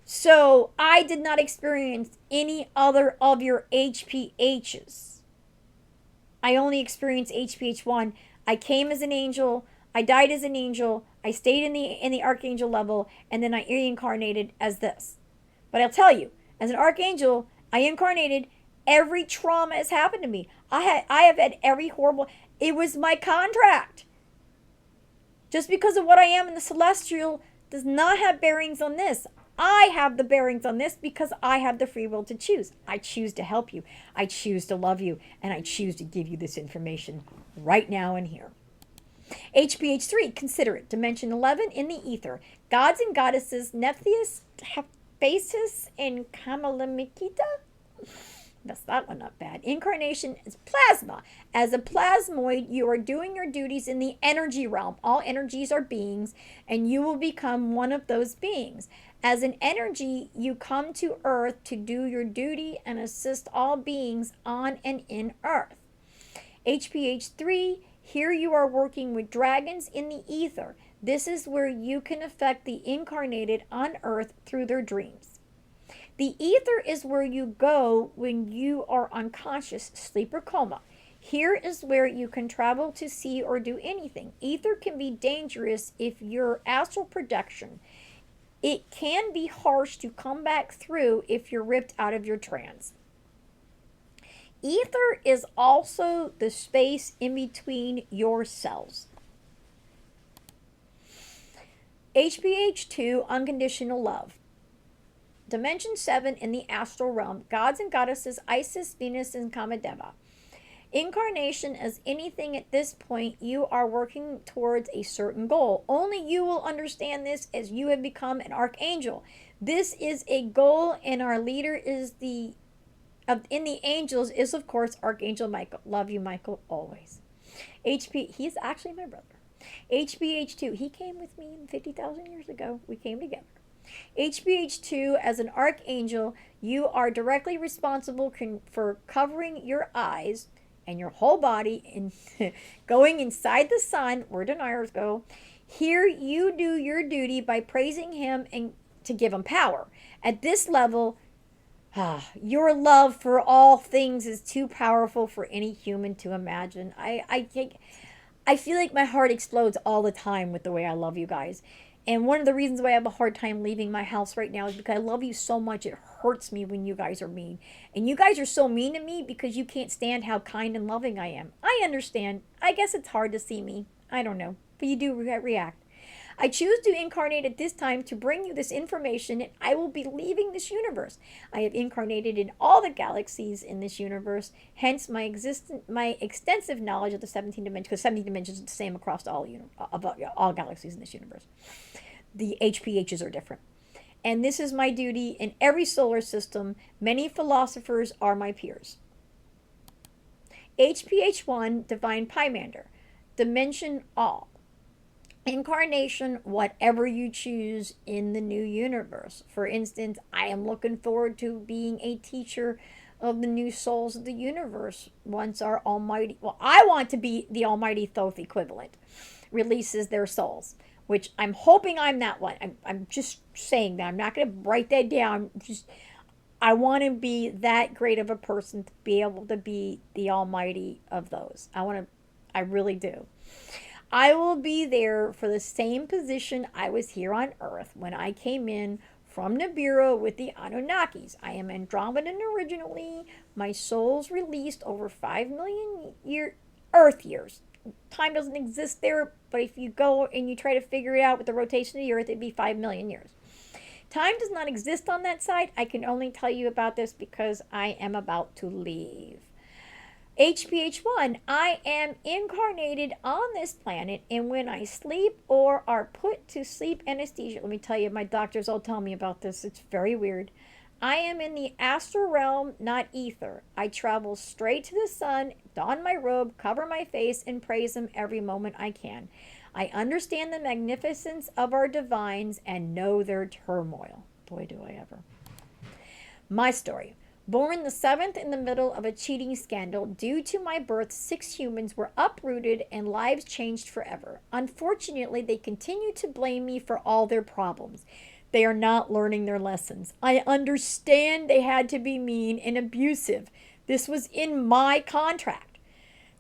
So, I did not experience any other of your HPHs. I only experienced HPH 1. I came as an angel. I died as an angel. I stayed in the archangel level, and then I reincarnated as this. But I'll tell you, as an archangel, I incarnated. Every trauma has happened to me. I have had every horrible. It was my contract. Just because of what I am in the celestial does not have bearings on this. I have the bearings on this because I have the free will to choose. I choose to help you. I choose to love you. And I choose to give you this information right now and here. HPH 3, consider it. Dimension 11 in the ether. Gods and goddesses Nephthys, Hephaestus, and Kamalamikita. That's that one not bad. Incarnation is plasma. As a plasmoid, you are doing your duties in the energy realm. All energies are beings, and you will become one of those beings. As an energy, you come to Earth to do your duty and assist all beings on and in Earth. HPH 3, here you are working with dragons in the ether. This is where you can affect the incarnated on Earth through their dreams. The ether is where you go when you are unconscious, sleep, or coma. Here is where you can travel to see or do anything. Ether can be dangerous if you're astral projection. It can be harsh to come back through if you're ripped out of your trance. Ether is also the space in between your cells. HPH2, unconditional love. Dimension 7 in the astral realm. Gods and goddesses Isis, Venus, and Kamadeva. Incarnation as anything at this point, you are working towards a certain goal. Only you will understand this as you have become an archangel. This is a goal, and our leader is in the angels is, of course, Archangel Michael. Love you, Michael, always. He's actually my brother. HBH2, he came with me 50,000 years ago. We came together. HBH2, as an archangel, you are directly responsible for covering your eyes and your whole body and going inside the sun, where deniers go. Here you do your duty by praising him and to give him power. At this level, your love for all things is too powerful for any human to imagine. I feel like my heart explodes all the time with the way I love you guys. And one of the reasons why I have a hard time leaving my house right now is because I love you so much. It hurts me when you guys are mean. And you guys are so mean to me because you can't stand how kind and loving I am. I understand. I guess it's hard to see me. I don't know. But you do react. I choose to incarnate at this time to bring you this information, and I will be leaving this universe. I have incarnated in all the galaxies in this universe, hence my extensive knowledge of the 17 dimensions, because 17 dimensions is the same across all galaxies in this universe. The HPHs are different. And this is my duty in every solar system. Many philosophers are my peers. HPH1, Divine Pymander. Dimension all. Incarnation, whatever you choose in the new universe. For instance, I am looking forward to being a teacher of the new souls of the universe once our almighty, well, I want to be the almighty Thoth equivalent, releases their souls, which I'm hoping I'm that one. I'm just saying that. I'm not going to write that down. I want to be that great of a person to be able to be the almighty of those. I really do. I will be there for the same position I was here on Earth when I came in from Nibiru with the Anunnakis. I am Andromedan originally. My soul's released over 5 million Earth years. Time doesn't exist there, but if you go and you try to figure it out with the rotation of the Earth, it'd be 5 million years. Time does not exist on that side. I can only tell you about this because I am about to leave. HPH1, I am incarnated on this planet, and when I sleep or are put to sleep anesthesia, let me tell you, my doctors all tell me about this. It's very weird. I am in the astral realm, not ether. I travel straight to the sun, don my robe, cover my face, and praise him every moment I can. I understand the magnificence of our divines and know their turmoil. Boy, do I ever. My story. Born the 7th in the middle of a cheating scandal, due to my birth, 6 humans were uprooted and lives changed forever. Unfortunately, they continue to blame me for all their problems. They are not learning their lessons. I understand they had to be mean and abusive. This was in my contract.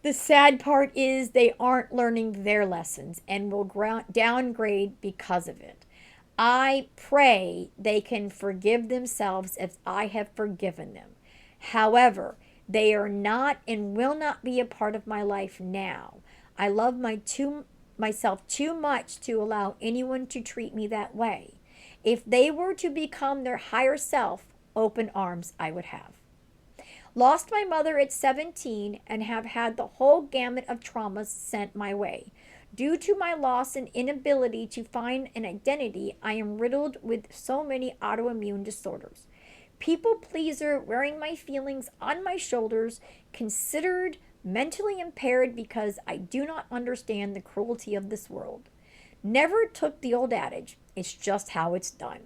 The sad part is they aren't learning their lessons and will downgrade because of it. I pray they can forgive themselves as I have forgiven them. However, they are not and will not be a part of my life now. I love myself too much to allow anyone to treat me that way. If they were to become their higher self, open arms I would have. Lost my mother at 17 and have had the whole gamut of traumas sent my way. Due to my loss and inability to find an identity, I am riddled with so many autoimmune disorders. People pleaser, wearing my feelings on my shoulders, considered mentally impaired because I do not understand the cruelty of this world. Never took the old adage, it's just how it's done.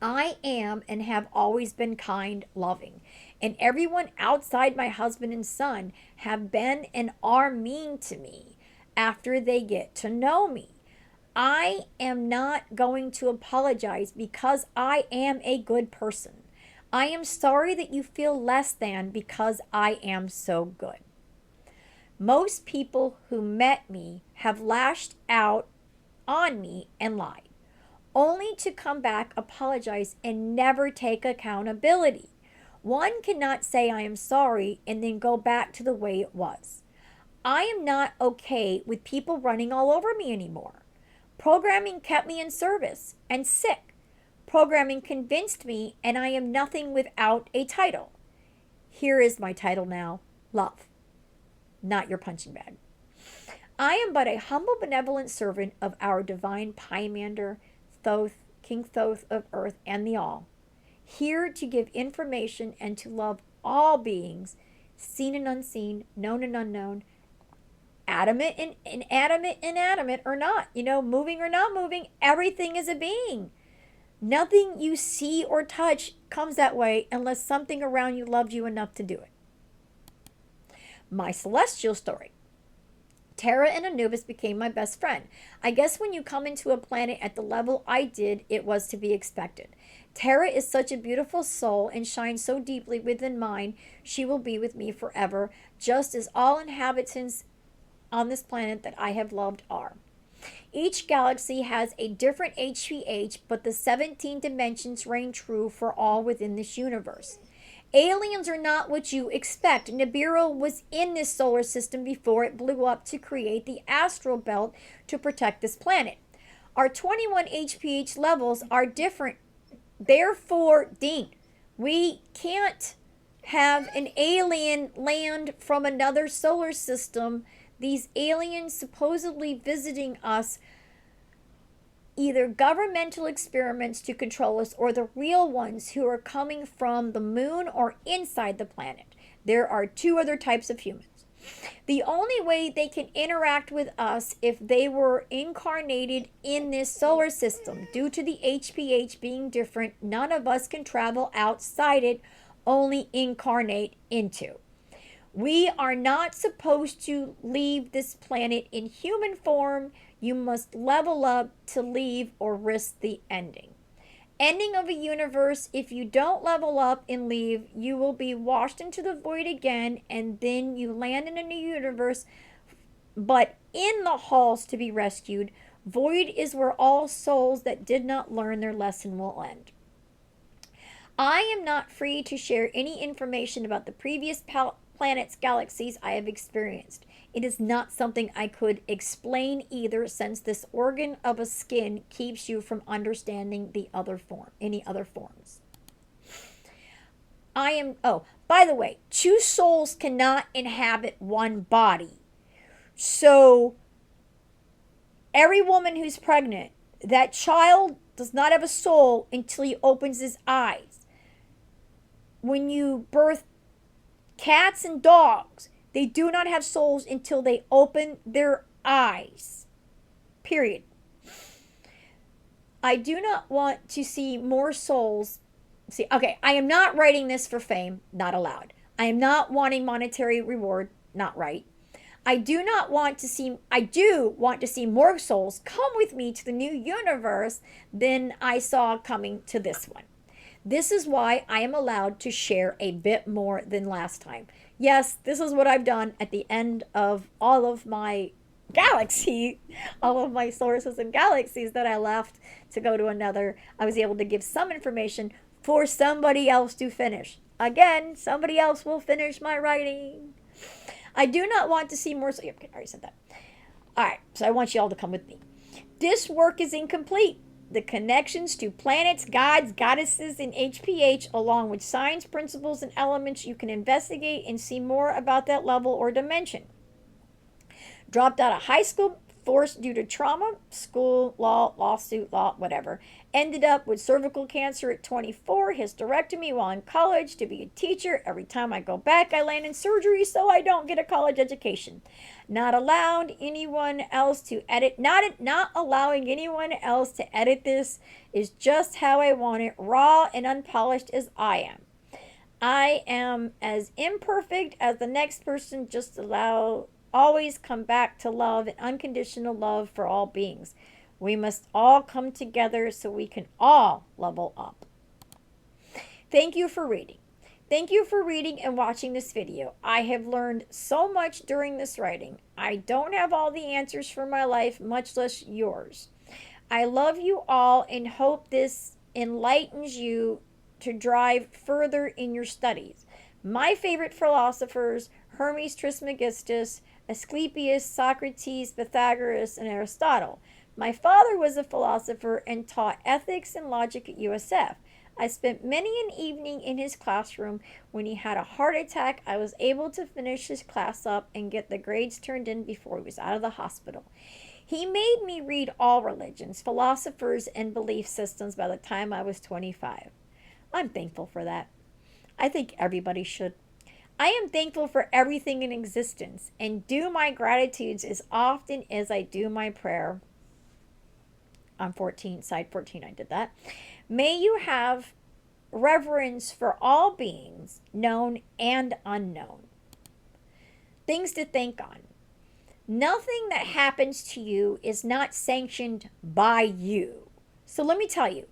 I am and have always been kind, loving, and everyone outside my husband and son have been and are mean to me. After they get to know me, I am not going to apologize because I am a good person. I am sorry that you feel less than because I am so good. Most people who met me have lashed out on me and lied, only to come back, apologize, and never take accountability. One cannot say I am sorry and then go back to the way it was. I am not okay with people running all over me anymore. Programming kept me in service and sick. Programming convinced me, and I am nothing without a title. Here is my title now: love, not your punching bag. I am but a humble, benevolent servant of our divine Pymander, Thoth, King Thoth of earth and the all, here to give information and to love all beings, seen and unseen, known and unknown, adamant and inanimate or not, moving or not moving, everything is a being. Nothing you see or touch comes that way unless something around you loved you enough to do it. My celestial story. Terra and Anubis became my best friend. I guess when you come into a planet at the level I did, it was to be expected. Terra is such a beautiful soul and shines so deeply within mine, she will be with me forever, just as all inhabitants on this planet that I have loved are. Each galaxy has a different HPH, but the 17 dimensions reign true for all within this universe. Aliens are not what you expect. Nibiru was in this solar system before it blew up to create the astral belt to protect this planet. Our 21 HPH levels are different. Therefore, Dean, we can't have an alien land from another solar system. These aliens supposedly visiting us, either governmental experiments to control us or the real ones who are coming from the moon or inside the planet. There are two other types of humans. The only way they can interact with us if they were incarnated in this solar system. Due to the HPH being different, none of us can travel outside it, only incarnate into. We are not supposed to leave this planet in human form. You must level up to leave or risk the ending. Ending of a universe, if you don't level up and leave, you will be washed into the void again, and then you land in a new universe, but in the halls to be rescued. Void is where all souls that did not learn their lesson will end. I am not free to share any information about the previous planets, galaxies I have experienced. It is not something I could explain either, since this organ of a skin keeps you from understanding any other forms. By the way, two souls cannot inhabit one body. So every woman who's pregnant, that child does not have a soul until he opens his eyes. When you birth cats and dogs, they do not have souls until they open their eyes. Period. I do not want to see more souls. I am not writing this for fame, not allowed. I am not wanting monetary reward, not right. I do want to see more souls come with me to the new universe than I saw coming to this one. This is why I am allowed to share a bit more than last time. Yes, this is what I've done at the end of all of my galaxy, all of my solar system galaxies that I left to go to another. I was able to give some information for somebody else to finish. Again, somebody else will finish my writing. I do not want to see more. Okay, I already said that. All right, so I want you all to come with me. This work is incomplete. The connections to planets, gods, goddesses, and HPH, along with signs, principles, and elements, you can investigate and see more about that level or dimension. Dropped out of high school, forced due to trauma, school, lawsuit, whatever. Ended up with cervical cancer at 24, hysterectomy while in college to be a teacher. Every time I go back, I land in surgery so I don't get a college education. Not allowed anyone else to edit. Not allowing anyone else to edit this is just how I want it, raw and unpolished as I am. I am as imperfect as the next person, always come back to love and unconditional love for all beings. We must all come together so we can all level up. Thank you for reading. Thank you for reading and watching this video. I have learned so much during this writing. I don't have all the answers for my life, much less yours. I love you all and hope this enlightens you to drive further in your studies. My favorite philosophers, Hermes Trismegistus, Asclepius, Socrates, Pythagoras, and Aristotle. My father was a philosopher and taught ethics and logic at USF. I spent many an evening in his classroom. When he had a heart attack, I was able to finish his class up and get the grades turned in before he was out of the hospital. He made me read all religions, philosophers, and belief systems by the time I was 25. I'm thankful for that. I think everybody should. I am thankful for everything in existence and do my gratitudes as often as I do my prayer. On side 14, I did that. May you have reverence for all beings, known and unknown. Things to think on. Nothing that happens to you is not sanctioned by you. So let me tell you,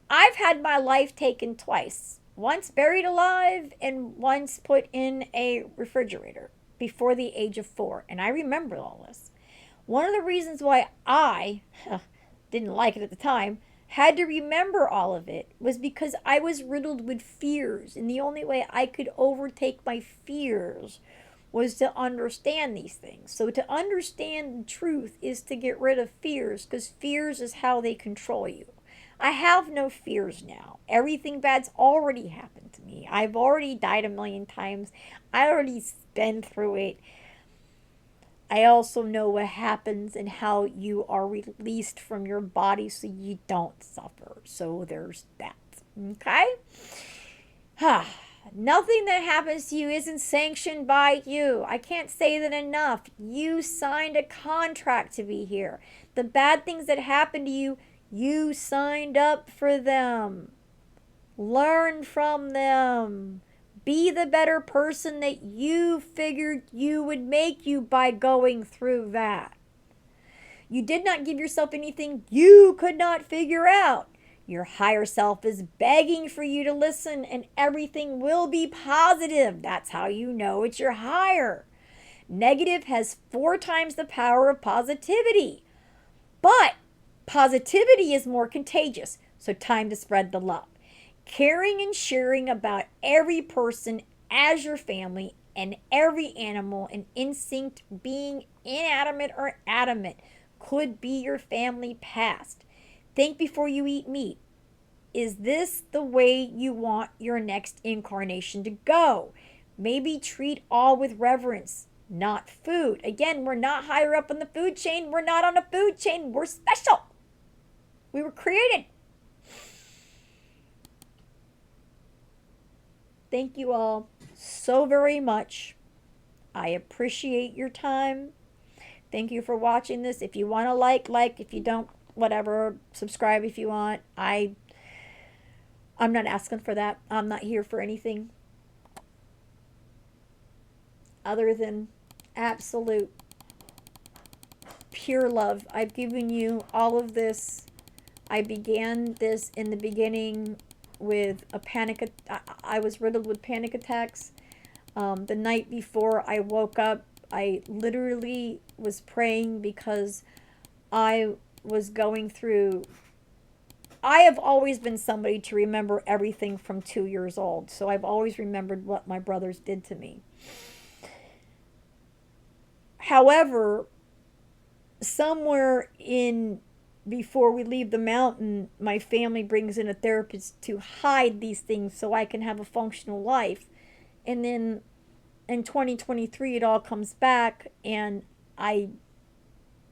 I've had my life taken twice. Once buried alive and once put in a refrigerator before the age of 4. And I remember all this. One of the reasons why I didn't like it at the time, had to remember all of it, was because I was riddled with fears. And the only way I could overtake my fears was to understand these things. So to understand the truth is to get rid of fears, because fears is how they control you. I have no fears now. Everything bad's already happened to me. I've already died a million times. I already been through it. I also know what happens and how you are released from your body so you don't suffer. So there's that. Okay? Nothing that happens to you isn't sanctioned by you. I can't say that enough. You signed a contract to be here. The bad things that happen to you, you signed up for them. Learn from them. Be the better person that you figured you would make you by going through that. You did not give yourself anything you could not figure out. Your higher self is begging for you to listen, and everything will be positive. That's how you know it's your higher. Negative has 4 times the power of positivity. But positivity is more contagious, so time to spread the love. Caring and sharing about every person as your family and every animal and instinct, being inanimate or adamant, could be your family past. Think before you eat meat. Is this the way you want your next incarnation to go? Maybe treat all with reverence, not food. Again, we're not higher up on the food chain. We're not on a food chain. We're special. We were created. Thank you all so very much. I appreciate your time. Thank you for watching this. If you want to like. If you don't, whatever. Subscribe if you want. I'm not asking for that. I'm not here for anything other than absolute pure love. I've given you all of this. I began this in the beginning with a panic. I was riddled with panic attacks. The night before I woke up, I literally was praying because I was going through. I have always been somebody to remember everything from 2 years old. So I've always remembered what my brothers did to me. However, somewhere in before we leave the mountain, my family brings in a therapist to hide these things so I can have a functional life. And then in 2023, it all comes back, and I,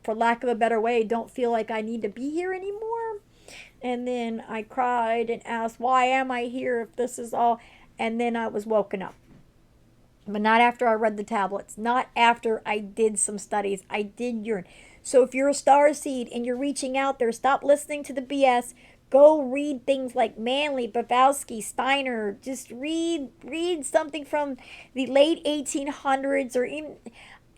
for lack of a better way, don't feel like I need to be here anymore. And then I cried and asked, why am I here if this is all? And then I was woken up. But not after I read the tablets. Not after I did some studies. I did urine. So if you're a starseed and you're reaching out there, stop listening to the BS. Go read things like Manley, Bavowski, Steiner. Just read something from the late 1800s or even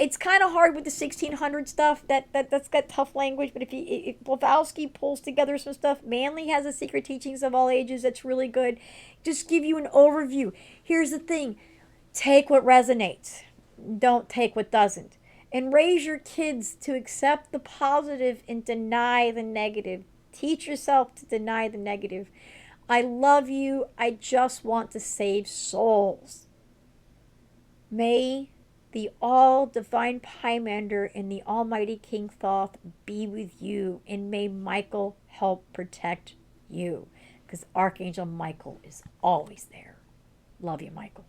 it's kind of hard with the 1600 stuff. That's got tough language. But if Blavatsky pulls together some stuff, Manley has the Secret Teachings of All Ages. That's really good. Just give you an overview. Here's the thing: take what resonates. Don't take what doesn't. And raise your kids to accept the positive and deny the negative. Teach yourself to deny the negative. I love you. I just want to save souls. May the all divine Pymander and the Almighty King Thoth be with you, and may Michael help protect you, because Archangel Michael is always there. Love you, Michael.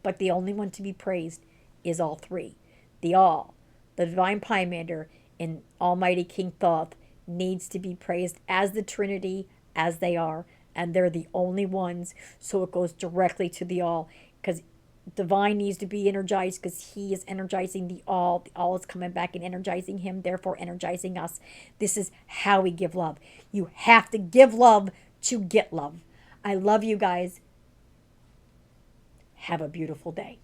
But the only one to be praised is all three. The divine Pymander, and Almighty King Thoth needs to be praised as the Trinity, as they are, and they're the only ones, so it goes directly to the all, because divine needs to be energized because he is energizing the all. The all is coming back and energizing him, therefore energizing us. This is how we give love. You have to give love to get love. I love you guys. Have a beautiful day.